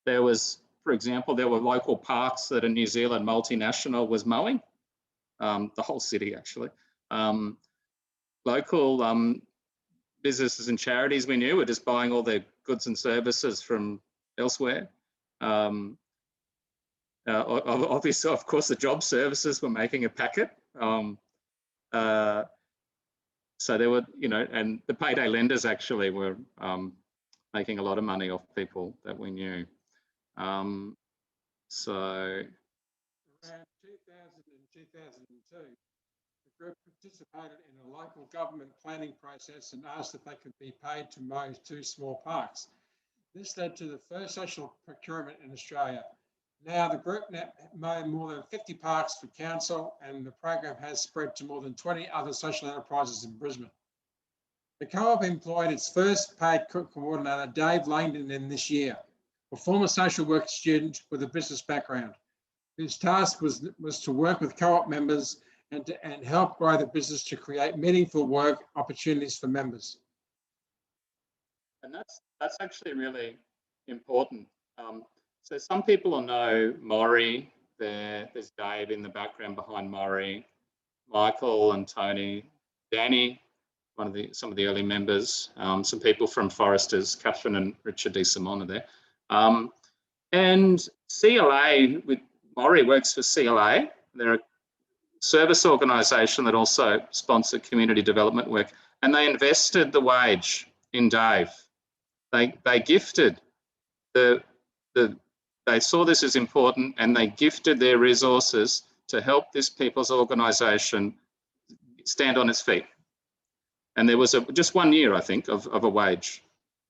there was, for example, there were local parks that a New Zealand multinational was mowing, the whole city actually. local businesses and charities we knew were just buying all their goods and services from elsewhere. Obviously, of course, the job services were making a packet. So there were, you know, and the payday lenders actually were making a lot of money off people that we knew. So
around 2000 and 2002, the group participated in a local government planning process and asked if they could be paid to mow 2 small parks. This led to the first social procurement in Australia. Now the group mowed more than 50 parks for council, and the program has spread to more than 20 other social enterprises in Brisbane. The co-op employed its first paid coordinator, Dave Langdon, in this year, a former social work student with a business background, whose task was to work with co-op members and help grow the business to create meaningful work opportunities for members.
And that's actually really important. So some people will know Maury. There's Dave in the background behind Maury, Michael and Tony, Danny, some of the early members, some people from Foresters, Catherine and Richard D. Simon are there. And CLA, with Maury works for CLA. They're a service organisation that also sponsor community development work, and they invested the wage in Dave. They gifted they saw this as important, and they gifted their resources to help this people's organisation stand on its feet. And there was just 1 year, I think, of a wage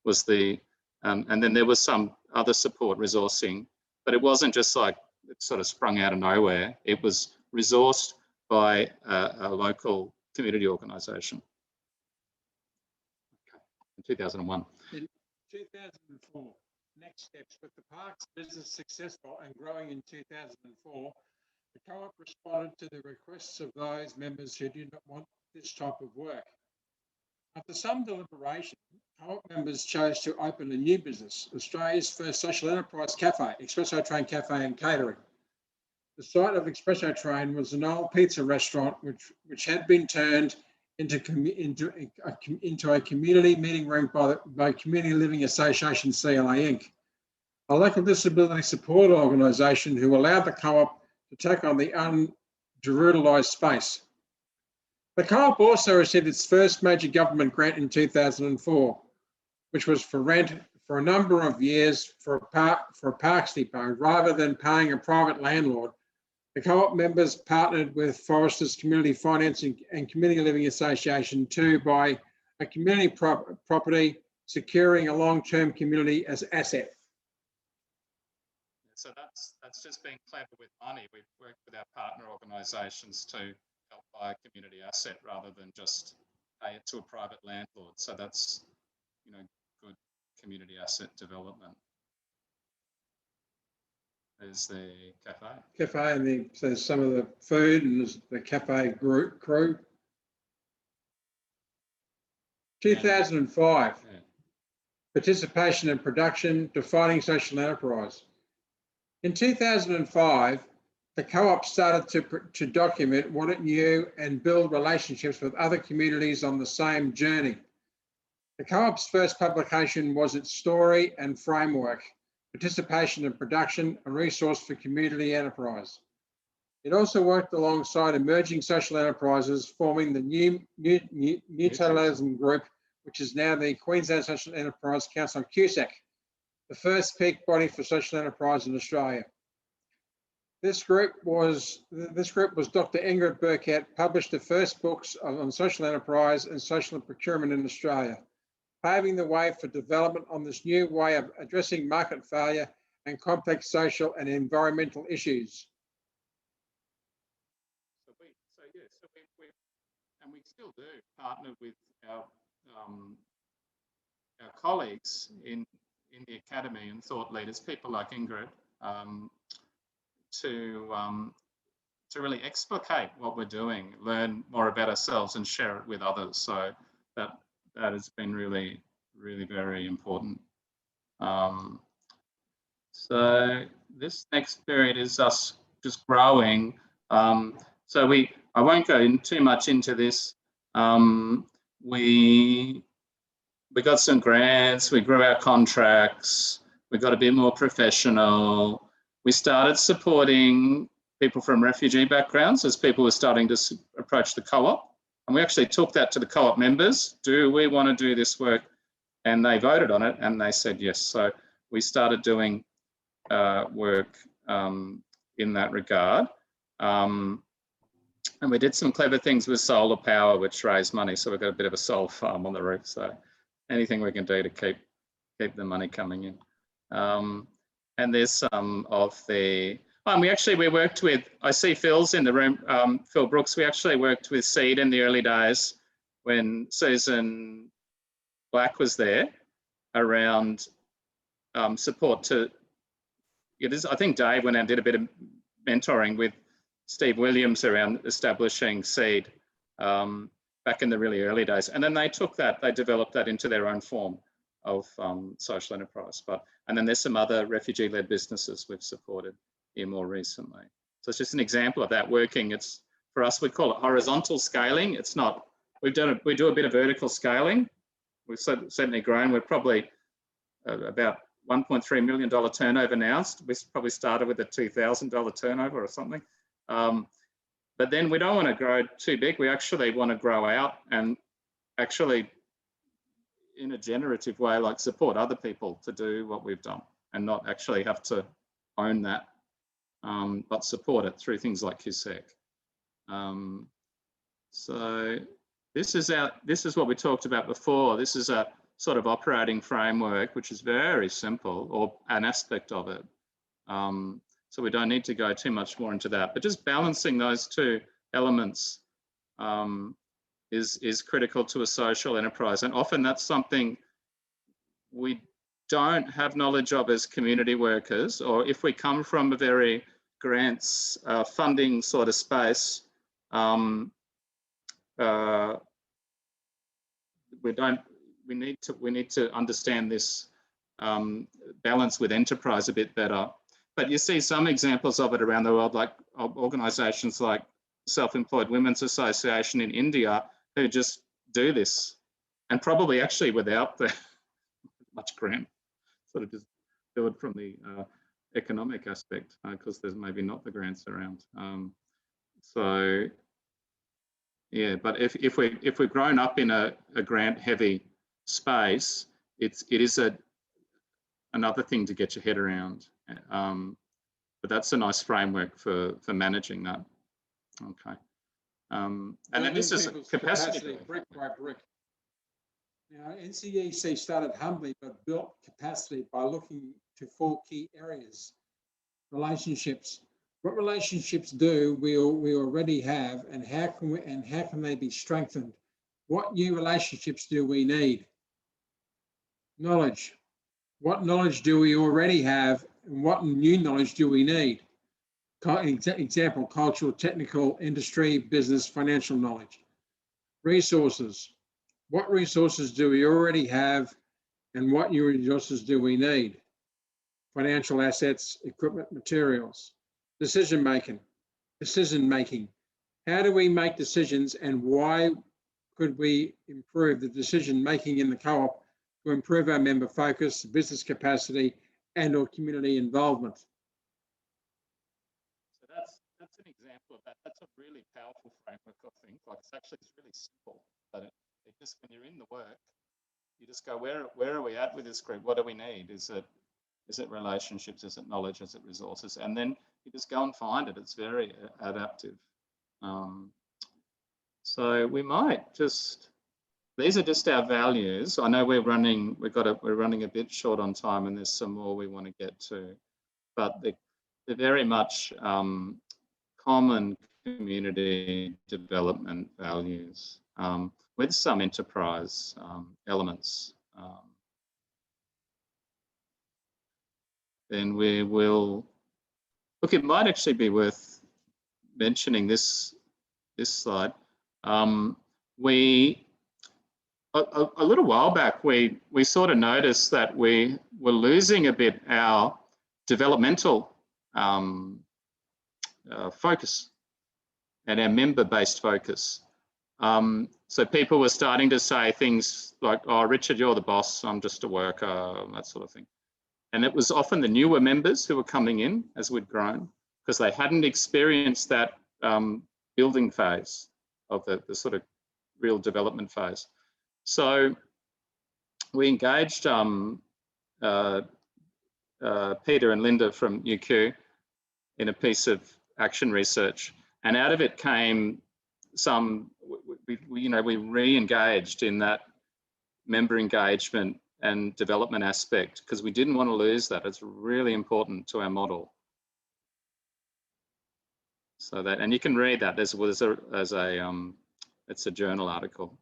was the, and then there was some other support resourcing, but it wasn't just like it sort of sprung out of nowhere. It was resourced by a local community organisation. Okay. In 2001.
In 2004, next steps. With the parks business successful and growing in 2004, the co-op responded to the requests of those members who did not want this type of work. After some deliberation, co-op members chose to open a new business, Australia's first social enterprise cafe, Espresso Train Cafe and Catering. The site of Espresso Train was an old pizza restaurant which had been turned into a community meeting room by Community Living Association CLA Inc., a local disability support organisation who allowed the co-op to take on the underutilised space. The co-op also received its first major government grant in 2004, which was for rent for a number of years for a parks depot. Rather than paying a private landlord, the co-op members partnered with Foresters Community Financing and Community Living Association to buy a community property, securing a long-term community as asset.
So that's just being clever with money. We've worked with our partner organisations to help buy a community asset rather than just pay it to a private landlord. So that's, you know, good community asset development. There's the cafe.
Cafe, and so some of the food and there's the cafe crew. 2005, yeah. Participation and production, defining social enterprise. In 2005, the co-op started to document what it knew and build relationships with other communities on the same journey. The co-op's first publication was its story and framework, participation and production, a resource for community enterprise. It also worked alongside emerging social enterprises, forming the new Mutualism Group, which is now the Queensland Social Enterprise Council, QSEC, the first peak body for social enterprise in Australia. This group was Dr. Ingrid Burkett, published the first books on social enterprise and social procurement in Australia, paving the way for development on this new way of addressing market failure and complex social and environmental issues.
We still do partner with our colleagues in the academy and thought leaders, people like Ingrid, to really explicate what we're doing, learn more about ourselves and share it with others. So that has been really, really very important. So this next period is us just growing. I won't go too much into this, We got some grants, we grew our contracts, we got a bit more professional. We started supporting people from refugee backgrounds as people were starting to approach the co-op. And we actually took that to the co-op members. Do we want to do this work? And they voted on it and they said yes. So we started doing work in that regard. And we did some clever things with solar power, which raised money. So we've got a bit of a solar farm on the roof. So anything we can do to keep the money coming in. And there's some of the, and we worked with, I see Phil's in the room, Phil Brooks. We actually worked with Seed in the early days when Susan Black was there around support to, I think Dave went and did a bit of mentoring with Steve Williams around establishing Seed back in the really early days. And then they took that, they developed that into their own form of social enterprise. And then there's some other refugee-led businesses we've supported here more recently. So it's just an example of that working. It's, for us, we call it horizontal scaling. It's not, we do a bit of vertical scaling. We've certainly grown. We're probably about $1.3 million turnover now. We probably started with a $2,000 turnover or something. But then we don't want to grow too big. We actually want to grow out and actually, in a generative way, like support other people to do what we've done and not actually have to own that, but support it through things like QSEC. So this is what we talked about before. This is a sort of operating framework, which is very simple, or an aspect of it. So we don't need to go too much more into that, but just balancing those two elements is critical to a social enterprise. And often that's something we don't have knowledge of as community workers, or if we come from a very grants funding sort of space, we need to understand this balance with enterprise a bit better. But you see some examples of it around the world, like organisations like Self-Employed Women's Association in India, who just do this, and probably actually without the much grant, sort of just do it from the economic aspect, because there's maybe not the grants around. So yeah, but if we've grown up in a grant-heavy space, it is another thing to get your head around. But that's a nice framework for managing that. Okay. And then this is capacity
brick by brick. Now, NCEC started humbly but built capacity by looking to 4 key areas. Relationships. What relationships do we already have, and how can they be strengthened? What new relationships do we need? Knowledge. What knowledge do we already have, and what new knowledge do we need? Example, cultural, technical, industry, business, financial knowledge. Resources. What resources do we already have, and what new resources do we need? Financial assets, equipment, materials. Decision making. How do we make decisions, and why could we improve the decision making in the co-op to improve our member focus, business capacity, and/or community involvement?
So that's an example of that. That's a really powerful framework, I think. Like it's really simple, but it just, when you're in the work, you just go, where are we at with this group? What do we need? Is it relationships? Is it knowledge? Is it resources? And then you just go and find it. It's very adaptive. So we might just, these are just our values. I know we're running a bit short on time, and there's some more we want to get to, but they're very much common community development values with some enterprise elements. Then we will look. It might actually be worth mentioning this slide. We a little while back we sort of noticed that we were losing a bit our developmental focus and our member-based focus. So people were starting to say things like, oh, Richard, you're the boss, I'm just a worker, that sort of thing. And it was often the newer members who were coming in as we'd grown, because they hadn't experienced that building phase of the sort of real development phase. So we engaged Peter and Linda from UQ in a piece of action research, and out of it came we re-engaged in that member engagement and development aspect, because we didn't want to lose that. It's really important to our model. So that, and you can read that it's a journal article.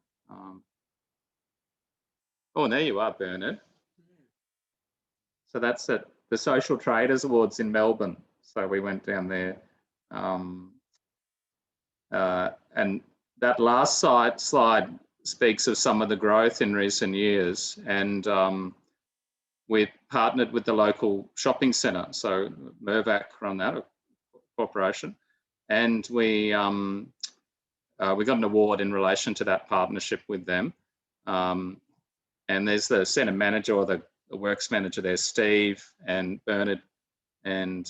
Oh, and there you are, Bernard. So that's at the Social Traders Awards in Melbourne. So we went down there. And that last slide speaks of some of the growth in recent years. And we've partnered with the local shopping centre. So Mervac run that corporation. And we got an award in relation to that partnership with them. And there's the centre manager or the works manager there, Steve and Bernard. And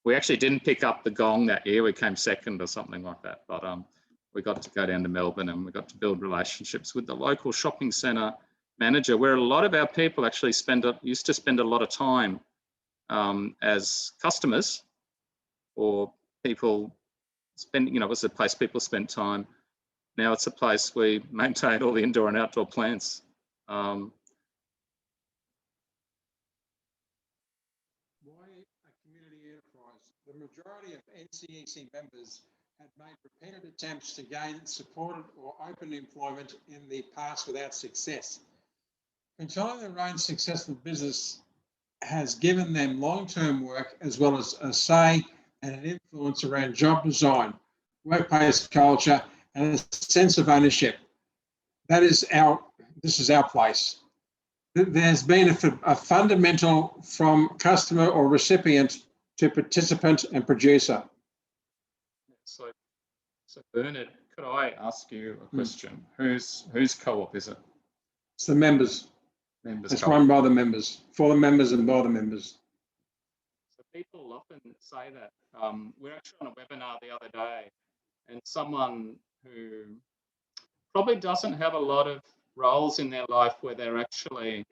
we actually didn't pick up the gong that year. We came second or something like that. But we got to go down to Melbourne and we got to build relationships with the local shopping centre manager, where a lot of our people actually used to spend a lot of time as customers, or people spend, it was a place people spent time. Now it's a place we maintain all the indoor and outdoor plants.
Why a community enterprise? The majority of NCEC members had made repeated attempts to gain supported or open employment in the past without success. Controlling their own successful business has given them long-term work as well as a say and an influence around job design, workplace culture, and a sense of ownership. This is our place. There's been a fundamental from customer or recipient to participant and producer.
So Bernard, could I ask you a question? Whose co-op is it?
It's the members. It's run by the members, for the members and by the members.
So people often say that. We're actually on a webinar the other day, and someone who probably doesn't have a lot of roles in their life where they're actually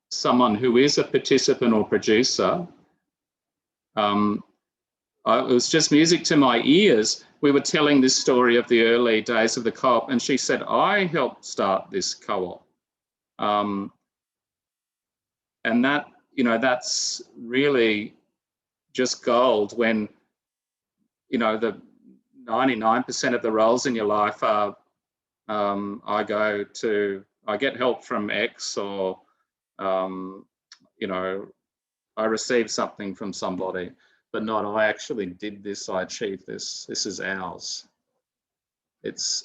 someone who is a participant or producer. It was just music to my ears. We were telling this story of the early days of the co-op, and she said, I helped start this co-op. And that, that's really just gold when, the 99% of the roles in your life are, I get help from X, or, I received something from somebody, but not, I actually did this, I achieved this, this is ours. It's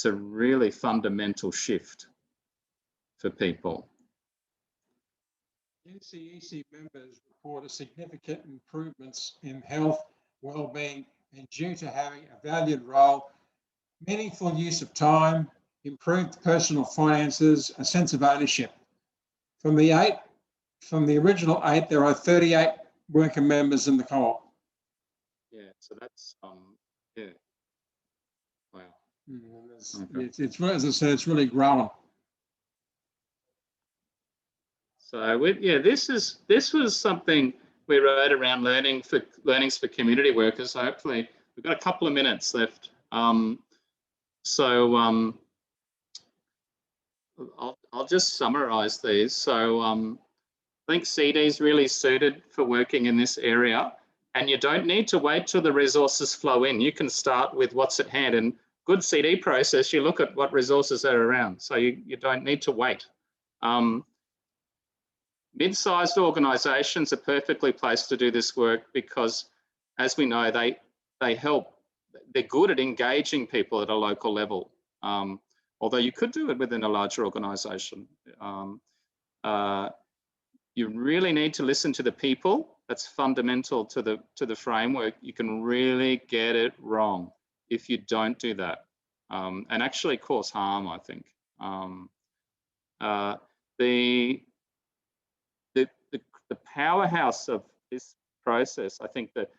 a really fundamental shift for people.
NCEC members report a significant improvements in health, well-being, and due to having a valued role, meaningful use of time, improved personal finances, a sense of ownership. From the original 8, there are 38 worker members in the co-op.
Yeah, so that's yeah. Wow.
Okay. It's as I said, it's really growing.
So this was something we wrote around learnings for community workers. So hopefully we've got a couple of minutes left. I'll just summarise these. So I think CD is really suited for working in this area, and you don't need to wait till the resources flow in. You can start with what's at hand, and good CD process, you look at what resources are around. So you don't need to wait. Mid-sized organisations are perfectly placed to do this work because, as we know, they're good at engaging people at a local level. Although you could do it within a larger organisation. you really need to listen to the people. That's fundamental to the framework. You can really get it wrong if you don't do that, and actually cause harm, I think. The powerhouse of this process, I think that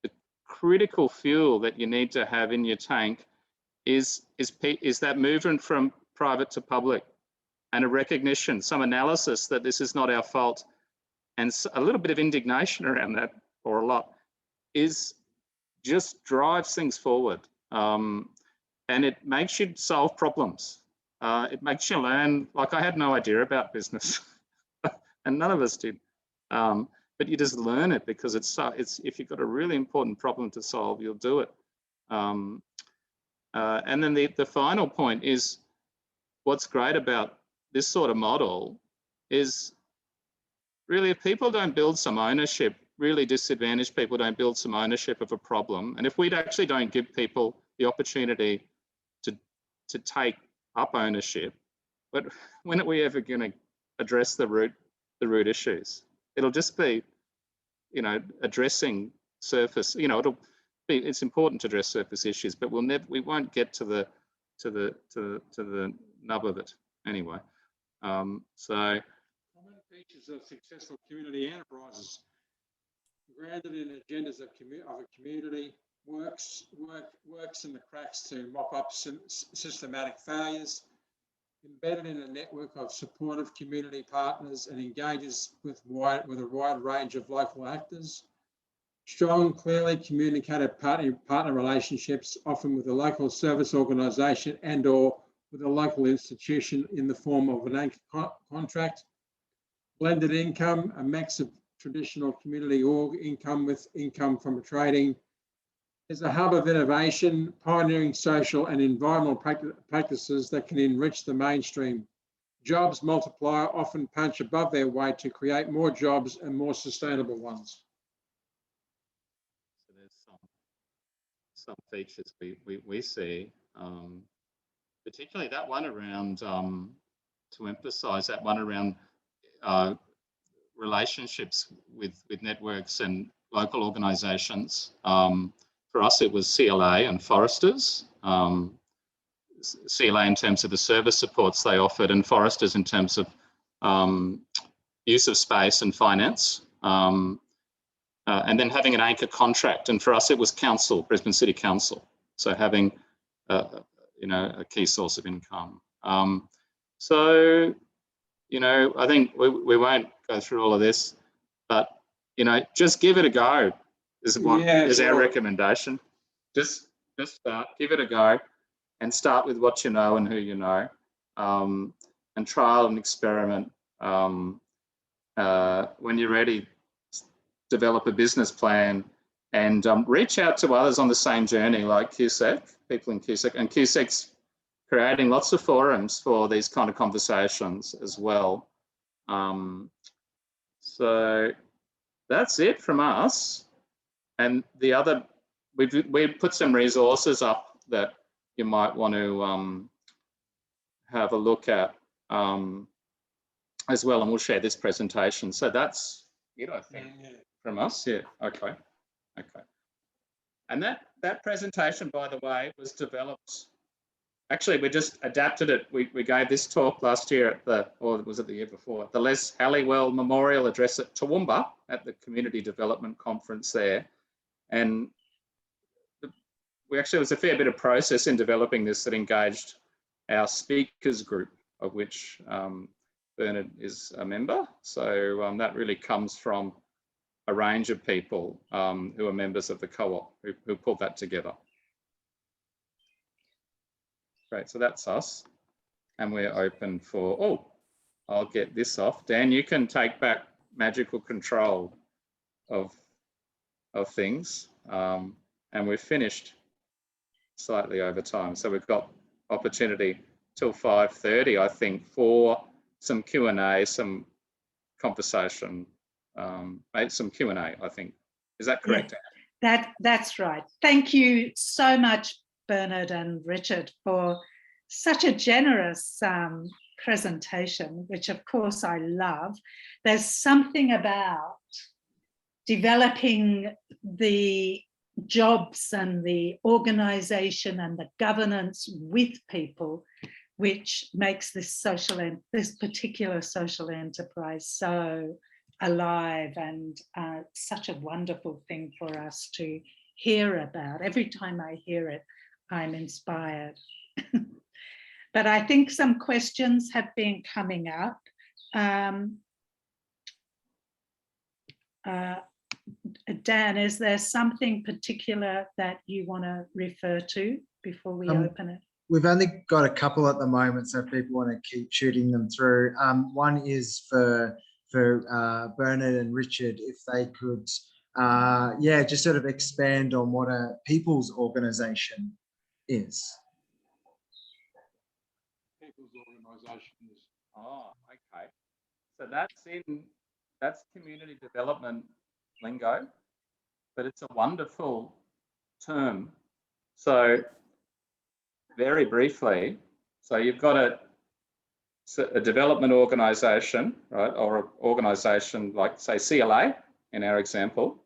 the critical fuel that you need to have in your tank is that movement from private to public, and a recognition, some analysis that this is not our fault, and a little bit of indignation around that, or a lot, is just drives things forward. And it makes you solve problems. It makes you learn. Like, I had no idea about business and none of us did. But you just learn it because it's if you've got a really important problem to solve, you'll do it. And then the final point is, what's great about this sort of model is really, if people don't build some ownership, really disadvantaged people don't build some ownership of a problem, and if we actually don't give people the opportunity to take up ownership, but when are we ever going to address the root issues? It'll just be, addressing surface. It's important to address surface issues, but we won't get to the nub of it anyway. So
common features of successful community enterprises, grounded in agendas of a community, works in the cracks to mop up systematic failures, embedded in a network of supportive community partners, and engages with a wide range of local actors. Strong, clearly communicated partner relationships, often with a local service organisation and/or with a local institution in the form of an anchor contract. Blended income, a mix of traditional community org income with income from trading, is a hub of innovation, pioneering social and environmental practices that can enrich the mainstream. Jobs multiplier often punch above their weight to create more jobs and more sustainable ones.
So there's some features we see, particularly that one around, to emphasise that one around relationships with networks and local organisations. For us, it was CLA and Foresters. CLA in terms of the service supports they offered, and Foresters in terms of use of space and finance. And then having an anchor contract. And for us, it was council, Brisbane City Council. So having, a key source of income. So, I think we won't go through all of this, but, just give it a go. Is our recommendation. Just start, give it a go, and start with what you know and who you know, and trial and experiment. When you're ready, develop a business plan and reach out to others on the same journey, like QSEC, people in QSEC, and QSEC's creating lots of forums for these kind of conversations as well. So that's it from us. And the other, we've put some resources up that you might want to have a look at as well, and we'll share this presentation. So that's it, I think, from us. Yeah, okay. And that presentation, by the way, was developed. Actually, we just adapted it. We gave this talk last year or was it the year before, the Les Halliwell Memorial Address at Toowoomba at the Community Development Conference there. And there was a fair bit of process in developing this that engaged our speakers group, of which Bernard is a member. So that really comes from a range of people who are members of the co-op who pulled that together. Great, so that's us. And we're open for, I'll get this off. Dan, you can take back magical control of things. And we've finished slightly over time. So we've got opportunity till 5:30, I think, for some Q&A, some conversation, some Q&A, I think. Is that correct?
Yeah, that's right. Thank you so much, Bernard and Richard, for such a generous presentation, which of course I love. There's something about developing the jobs and the organisation and the governance with people, which makes this particular social enterprise so alive and such a wonderful thing for us to hear about. Every time I hear it, I'm inspired. But I think some questions have been coming up. Dan, is there something particular that you want to refer to before we open it?
We've only got a couple at the moment, so if people want to keep shooting them through. One is for Bernard and Richard, if they could, just sort of expand on what a people's organisation is.
People's organisation is.
Oh, okay. So that's community development lingo, but it's a wonderful term. So very briefly, so you've got a development organisation, right, or an organisation like, say, CLA in our example,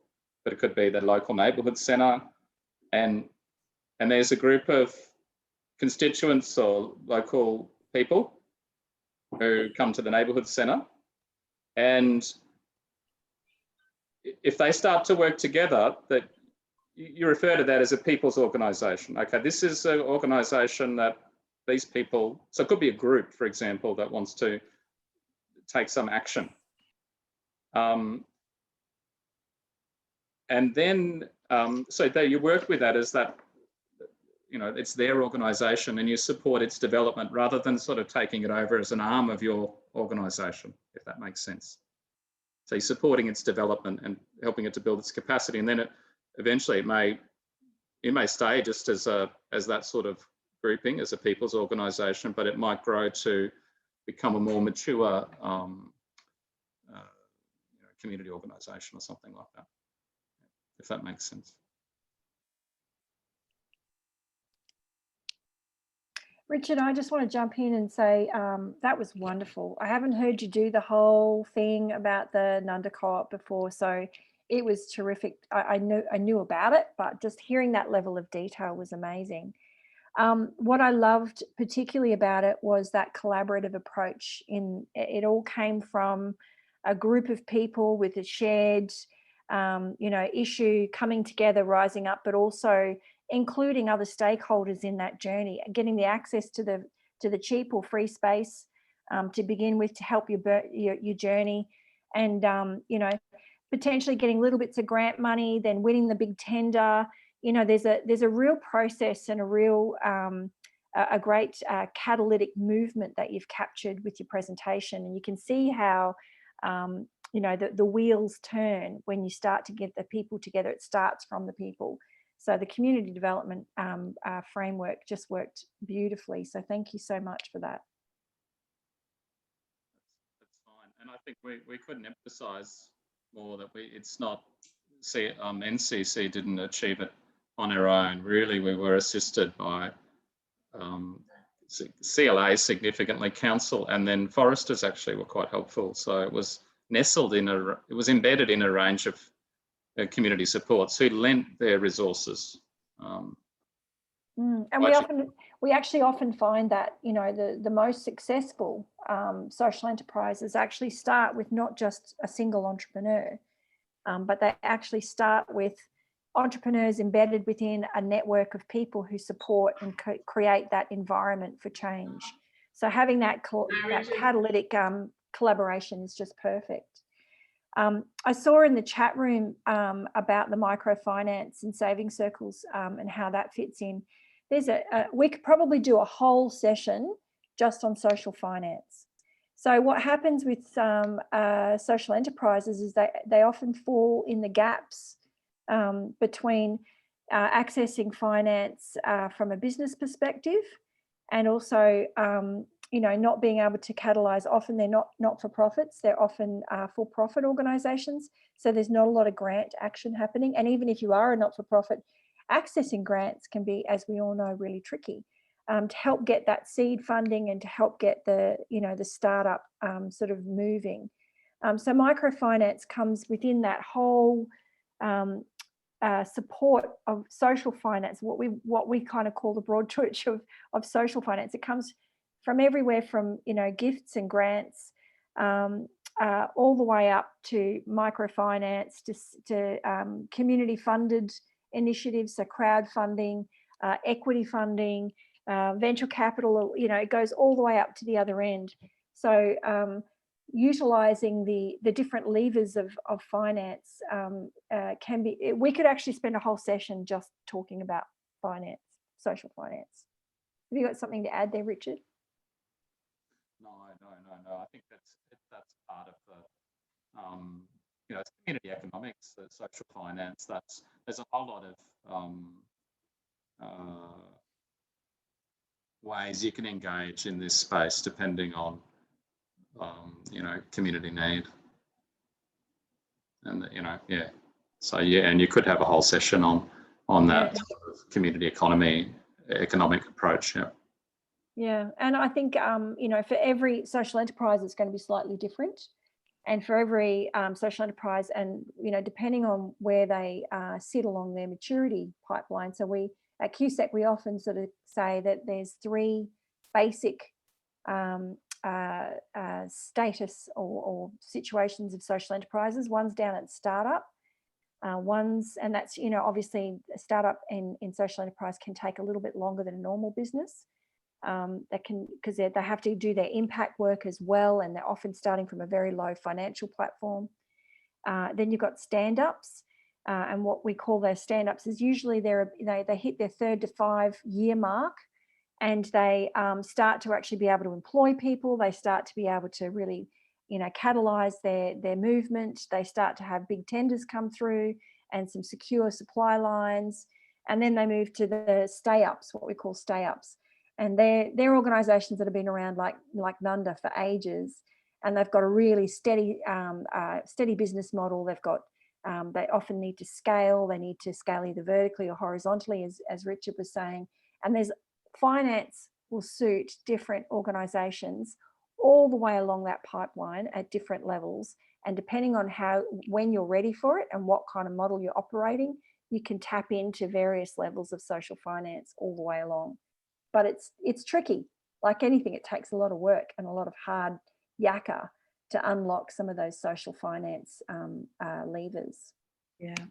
but it could be the local neighbourhood centre, and there's a group of constituents or local people who come to the neighbourhood centre, and if they start to work together, that you refer to that as a people's organisation. Okay, this is an organisation that these people, so it could be a group, for example, that wants to take some action. And then, so that you work with that as that, you know, it's their organisation and you support its development rather than sort of taking it over as an arm of your organisation, if that makes sense. So you're supporting its development and helping it to build its capacity, and then eventually it may stay just as that sort of grouping as a people's organisation, but it might grow to become a more mature community organisation or something like that, if that makes sense.
Richard, I just want to jump in and say that was wonderful. I haven't heard you do the whole thing about the Nunda Co-op before, so it was terrific. I knew about it, but just hearing that level of detail was amazing. What I loved particularly about it was that collaborative approach. It all came from a group of people with a shared, issue coming together, rising up, but also including other stakeholders in that journey, getting the access to the cheap or free space to begin with to help your journey, and potentially getting little bits of grant money, then winning the big tender. There's a real process and a real a great catalytic movement that you've captured with your presentation, and you can see how the wheels turn when you start to get the people together. It starts from the people. So the community development framework just worked beautifully. So thank you so much for that.
That's fine. And I think we couldn't emphasise more that it's not, NCC didn't achieve it on our own. Really, we were assisted by CLA significantly, council, and then foresters actually were quite helpful. So it was embedded in a range of community supports who lent their resources.
And we actually often find that the most successful social enterprises actually start with not just a single entrepreneur, but they actually start with entrepreneurs embedded within a network of people who support and create that environment for change. So having that catalytic collaboration is just perfect. I saw in the chat room about the microfinance and saving circles and how that fits in. We could probably do a whole session just on social finance. So what happens with social enterprises is they often fall in the gaps between accessing finance from a business perspective and also not being able to catalyse. Often they're not for profits, they're often for-profit organisations. So there's not a lot of grant action happening. And even if you are a not-for-profit, accessing grants can be, as we all know, really tricky. to help get that seed funding and to help get the, the startup sort of moving. So microfinance comes within that whole support of social finance, what we kind of call the broad church of social finance. It comes from everywhere from, gifts and grants, all the way up to microfinance, to community funded initiatives, so crowdfunding, equity funding, venture capital, it goes all the way up to the other end. So utilising the different levers of finance can be, we could actually spend a whole session just talking about finance, social finance. Have you got something to add there, Richard?
No. I think that's part of the, it's community economics, the social finance. There's a whole lot of ways you can engage in this space depending on, community need. And, yeah. So, yeah, and you could have a whole session on that sort of community economic approach. Yeah.
Yeah, and I think, for every social enterprise, it's going to be slightly different. And for every social enterprise, and, depending on where they sit along their maturity pipeline. So at QSEC, we often sort of say that there's 3 basic status or situations of social enterprises. One's down at startup. And that's, obviously a startup in social enterprise can take a little bit longer than a normal business. Because they have to do their impact work as well, and they're often starting from a very low financial platform. Then you've got stand-ups, and what we call those stand-ups is usually they hit their 3rd to 5 year mark, and they start to actually be able to employ people. They start to be able to really, catalyse their movement. They start to have big tenders come through and some secure supply lines, and then they move to the stay-ups, what we call stay-ups. And they're organisations that have been around like Nunda for ages, and they've got a really steady business model. They've got they often need to scale. They need to scale either vertically or horizontally, as Richard was saying. And there's finance will suit different organisations all the way along that pipeline at different levels. And depending on when you're ready for it and what kind of model you're operating, you can tap into various levels of social finance all the way along. But it's tricky. Like anything, it takes a lot of work and a lot of hard yakka to unlock some of those social finance levers.
Yeah.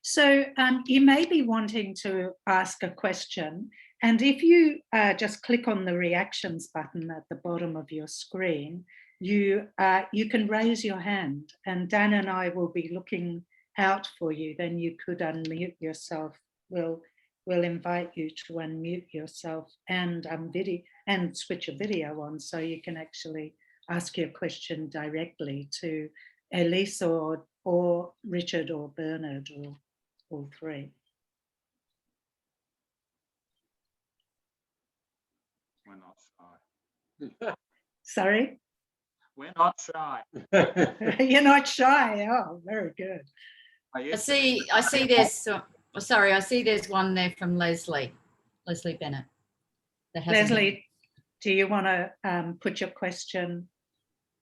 So you may be wanting to ask a question, and if you just click on the reactions button at the bottom of your screen, you can raise your hand, and Dan and I will be looking out for you. Then you could unmute yourself. We'll invite you to unmute yourself and switch your video on, so you can actually ask your question directly to Elise or Richard or Bernard or all 3.
We're not shy.
Sorry?
We're not shy.
You're not shy. Oh, very good.
I see there's I see there's one there from Leslie Bennett.
Leslie, do you want to put your question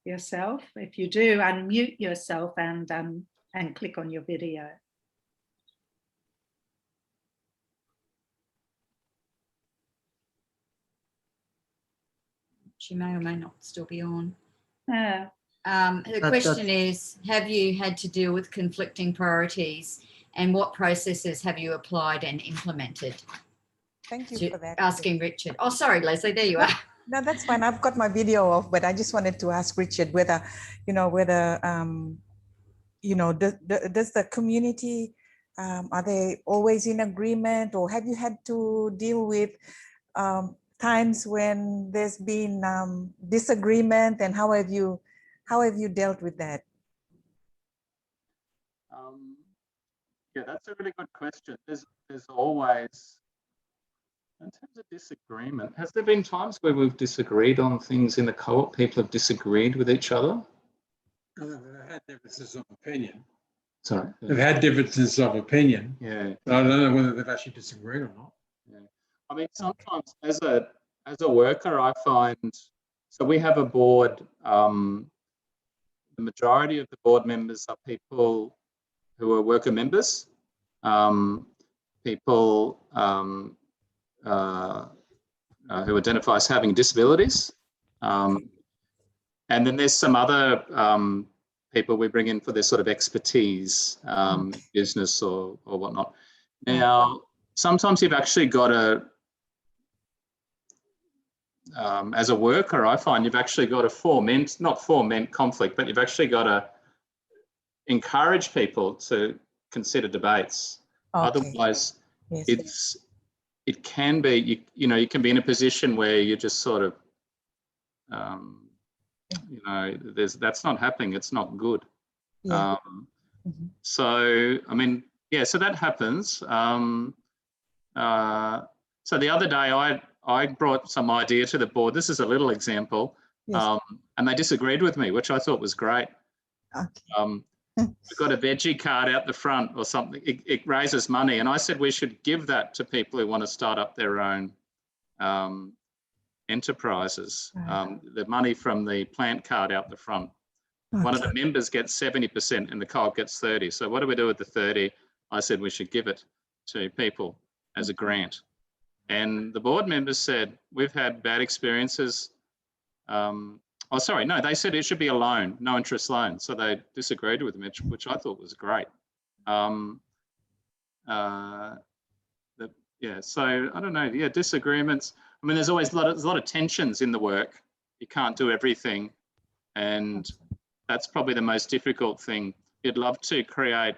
yourself? If you do, unmute yourself and click on your video.
She may or may not still be on.
Yeah.
The question is, have you had to deal with conflicting priorities, and what processes have you applied and implemented?
Thank you for that.
Asking Richard. Oh, sorry, Leslie, there you are.
No, that's fine. I've got my video off, but I just wanted to ask Richard whether, does the community, are they always in agreement, or have you had to deal with times when there's been disagreement, and how have you dealt with that?
Yeah, that's a really good question. There's always, in terms of disagreement, has there been times where we've disagreed on things in the co-op? People have disagreed with each other?
They've had differences of opinion.
Sorry?
They've had differences of opinion.
Yeah.
But I don't know whether they've actually disagreed or not.
Yeah. I mean, sometimes as a worker, I find, so we have a board, the majority of the board members are people who are worker members, people who identify as having disabilities. And then there's some other people we bring in for their sort of expertise, business or whatnot. Now, sometimes you've actually got to, as a worker, I find you've actually got to not foment conflict, but you've actually got to encourage people to consider debates. Otherwise,
Yes,
it can be, you can be in a position where you just sort of, that's not happening. It's not good.
Yeah.
So, I mean, yeah, so that happens. So the other day I brought some idea to the board. This is a little example.
Yes.
And they disagreed with me, which I thought was great.
Okay.
We've got a veggie card out the front or something. It raises money. And I said we should give that to people who want to start up their own enterprises. The money from the plant card out the front. One of the members gets 70% and the co-op gets 30. So what do we do with the 30? I said we should give it to people as a grant. And the board members said, we've had bad experiences. They said it should be a loan, no interest loan. So they disagreed with me, which I thought was great. So I don't know, disagreements. I mean, there's always a lot of tensions in the work. You can't do everything. And that's probably the most difficult thing. You'd love to create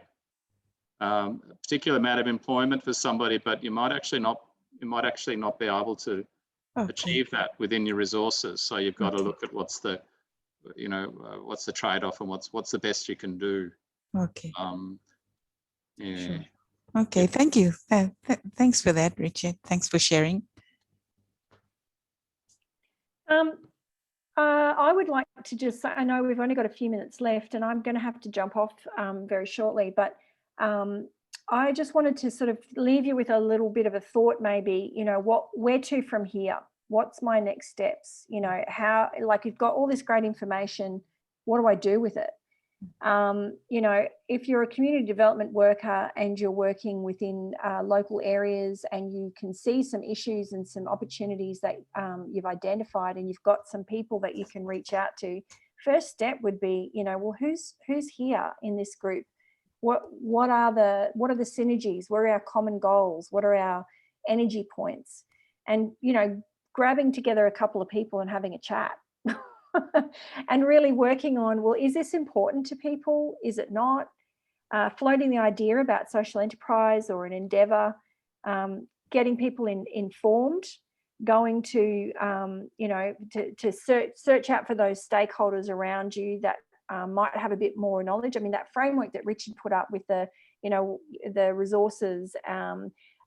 a particular amount of employment for somebody, but you might actually not be able to achieve that within your resources. So you've got to look at what's the trade-off and what's the best you can do.
Okay.
Yeah.
Sure. Okay, thank you. Thanks for that, Richard. Thanks for sharing.
I would like to just say, I know we've only got a few minutes left and I'm going to have to jump off very shortly, but I just wanted to sort of leave you with a little bit of a thought, maybe, where to from here? What's my next steps? How, like, you've got all this great information. What do I do with it? If you're a community development worker and you're working within local areas and you can see some issues and some opportunities that you've identified and you've got some people that you can reach out to, first step would be, who's here in this group? What are the synergies? What are our common goals? What are our energy points? And, grabbing together a couple of people and having a chat. And really working on, well, is this important to people? Is it not? Floating the idea about social enterprise or an endeavour, getting people informed, going to, to search out for those stakeholders around you that might have a bit more knowledge. I mean, that framework that Richard put up with the resources,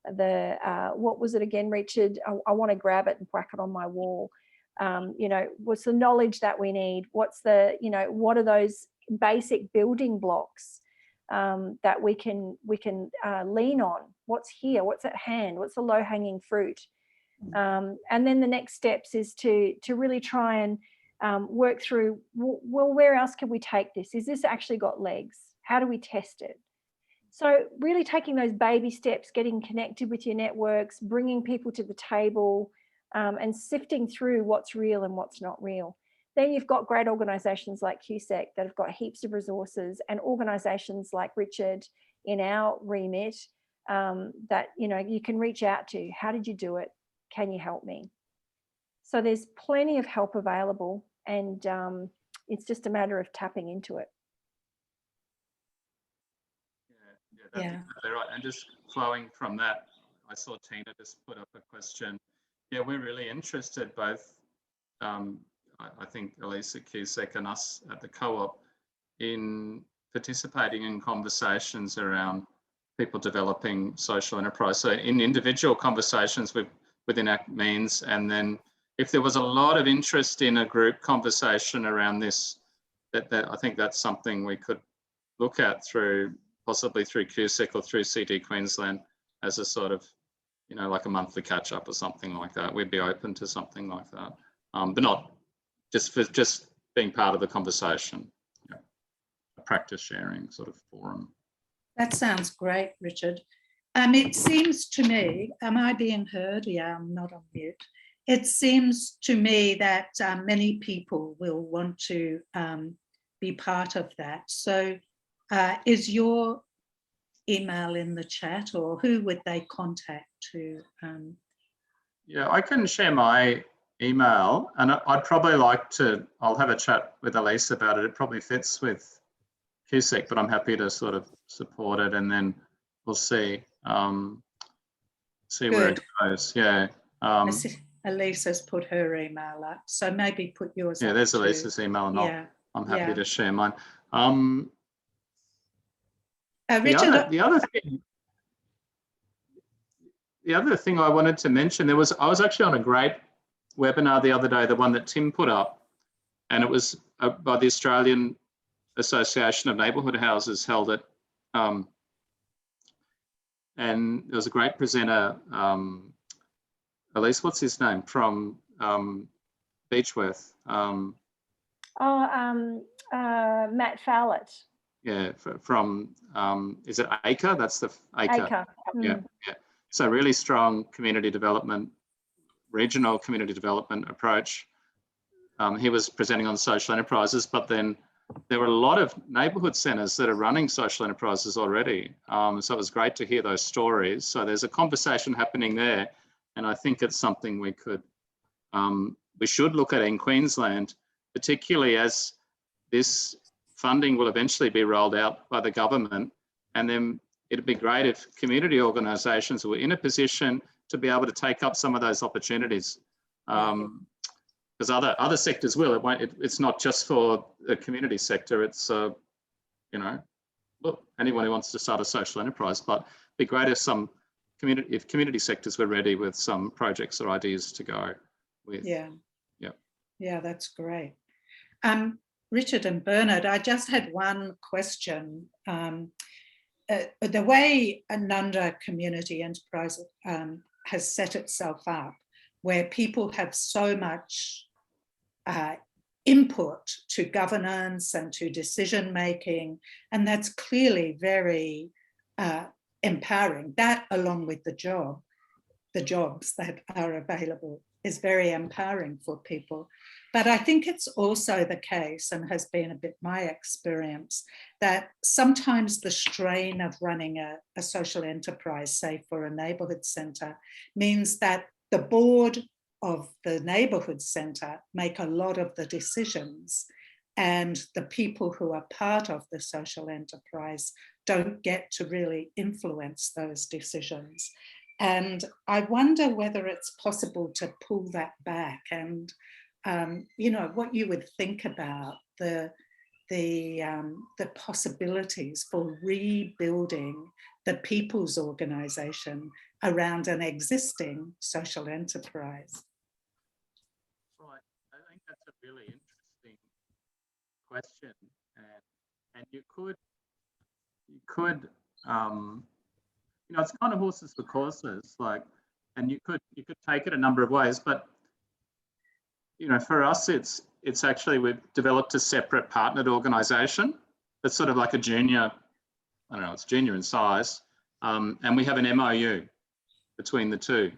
what was it again, Richard? I want to grab it and whack it on my wall. What's the knowledge that we need? What's the, what are those basic building blocks that we can lean on? What's here? What's at hand? What's the low-hanging fruit? And then the next steps is to really try and work through, well, where else can we take this? Is this actually got legs? How do we test it? So really taking those baby steps, getting connected with your networks, bringing people to the table, and sifting through what's real and what's not real. Then you've got great organisations like QSEC that have got heaps of resources, and organisations like Richard in our remit that you can reach out to. How did you do it? Can you help me? So there's plenty of help available, and it's just a matter of tapping into it.
That's exactly right. And just flowing from that, I saw Tina just put up a question. Yeah, we're really interested, both, I think Elise at QSEC and us at the co-op, in participating in conversations around people developing social enterprise. So in individual conversations within our means, and then if there was a lot of interest in a group conversation around this, that I think that's something we could look at possibly through QSEC or through CD Queensland as a sort of you know, like a monthly catch up or something like that. We'd be open to something like that, but not just for just being part of the conversation, you know, a practice sharing sort of forum.
That sounds great, Richard. It seems to me, am I being heard? Yeah, I'm not on mute. It seems to me that many people will want to be part of that. So is your email in the chat, or who would they contact to?
Yeah, I can share my email, and I'd probably like to, I'll have a chat with Elise about it. It probably fits with QSEC, but I'm happy to sort of support it, and then we'll see where it goes. Yeah.
Elise has put her email up, so maybe put yours
yeah,
up
there's
too.
Elise's email, and
Yeah.
I'm happy
Yeah.
to share mine.
Richard,
the other thing I wanted to mention, I was actually on a great webinar the other day, the one that Tim put up, and it was by the Australian Association of Neighbourhood Houses held it, and there was a great presenter, Elise, what's his name, from Beechworth?
Matt Fowlett.
Yeah, from, is it ACRE? That's the ACRE.
ACRE.
Yeah. So really strong community development, regional community development approach. He was presenting on social enterprises, but then there were a lot of neighbourhood centres that are running social enterprises already. So it was great to hear those stories. So there's a conversation happening there, and I think it's something we should look at in Queensland, particularly as this funding will eventually be rolled out by the government, and then it'd be great if community organisations were in a position to be able to take up some of those opportunities, because other sectors will. It's not just for the community sector. It's you know, look, anyone who wants to start a social enterprise. But it'd be great if community sectors were ready with some projects or ideas to go with.
Yeah, that's great. Richard and Bernard, I just had one question. The way Ananda Community Enterprise has set itself up, where people have so much input to governance and to decision making, and that's clearly very empowering. That, along with the jobs that are available, is very empowering for people. But I think it's also the case, and has been a bit my experience, that sometimes the strain of running a social enterprise, say for a neighbourhood centre, means that the board of the neighbourhood centre make a lot of the decisions, and the people who are part of the social enterprise don't get to really influence those decisions. And I wonder whether it's possible to pull that back, and you know, what you would think about the possibilities for rebuilding the people's organisation around an existing social enterprise.
Right, I think that's a really interesting question, and you could you know, it's kind of horses for courses, like, and you could take it a number of ways, but you know, for us, it's actually, we've developed a separate partnered organisation that's sort of like a junior, I don't know, it's junior in size, and we have an MOU between the two,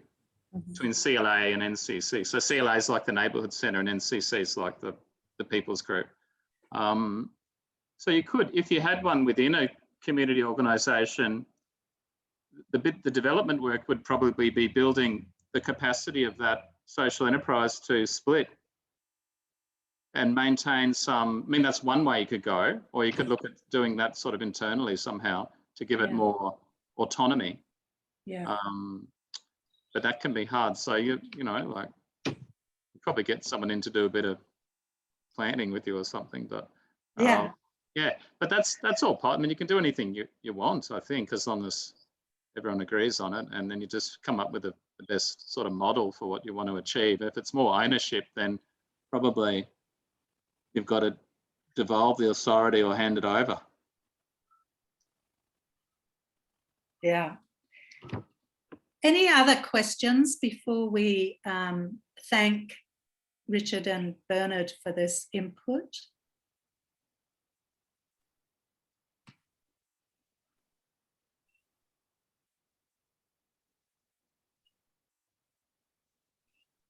between CLA and NCC. So CLA is like the neighbourhood centre, and NCC is like the people's group. So you could, if you had one within a community organisation, the development work would probably be building the capacity of that social enterprise to split and maintain some, I mean, that's one way you could go, or you could look at doing that sort of internally somehow to give it more autonomy.
Yeah.
But that can be hard. So you know, like, you probably get someone in to do a bit of planning with you or something, but yeah, but that's all part. I mean, you can do anything you want, I think, as long as everyone agrees on it, and then you just come up with the best sort of model for what you want to achieve. If it's more ownership, then probably you've got to devolve the authority or hand it over.
Yeah. Any other questions before we thank Richard and Bernard for this input?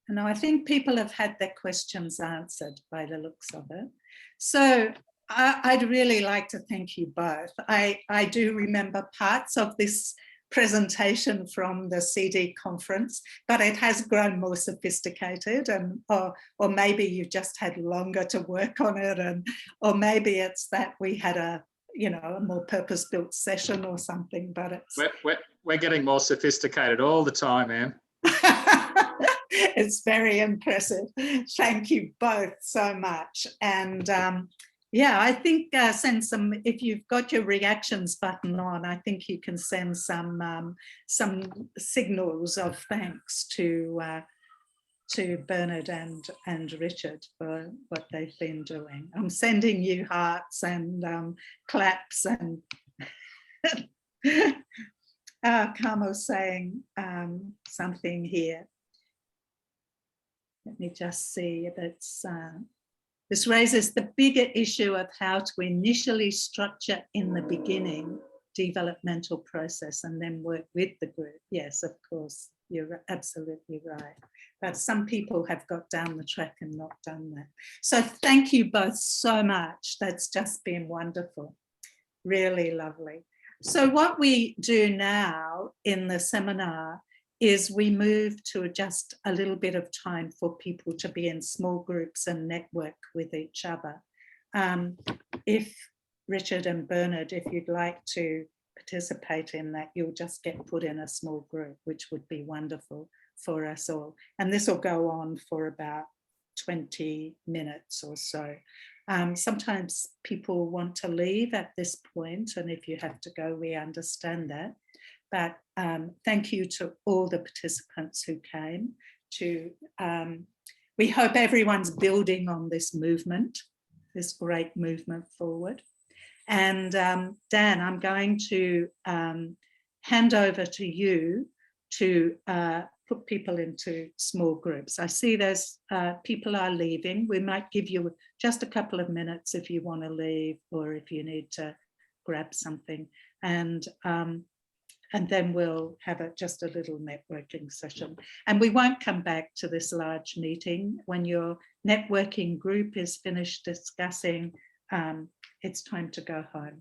No, I think people have had their questions answered by the looks of it. So I'd really like to thank you both. I do remember parts of this presentation from the CD conference, but it has grown more sophisticated, and or maybe you just had longer to work on it, and or maybe it's that we had a a more purpose-built session or something. But it's
we're getting more sophisticated all the time, Anne.
It's very impressive. Thank you both so much. And yeah, I think send some, if you've got your reactions button on, I think you can send some signals of thanks to Bernard and Richard for what they've been doing. I'm sending you hearts and claps, and Carmel's saying something here. Let me just see if it's, this raises the bigger issue of how to initially structure in the beginning developmental process and then work with the group. Yes, of course, you're absolutely right. But some people have got down the track and not done that. So thank you both so much. That's just been wonderful. Really lovely. So what we do now in the seminar is we move to just a little bit of time for people to be in small groups and network with each other. If Richard and Bernard, if you'd like to participate in that, you'll just get put in a small group, which would be wonderful for us all. And this will go on for about 20 minutes or so. Sometimes people want to leave at this point, and if you have to go, we understand that. But thank you to all the participants who came. We hope everyone's building on this movement, this great movement forward. And Dan, I'm going to hand over to you to put people into small groups. I see there's people are leaving. We might give you just a couple of minutes if you want to leave or if you need to grab something. And then we'll have just a little networking session. And we won't come back to this large meeting. When your networking group is finished discussing, it's time to go home.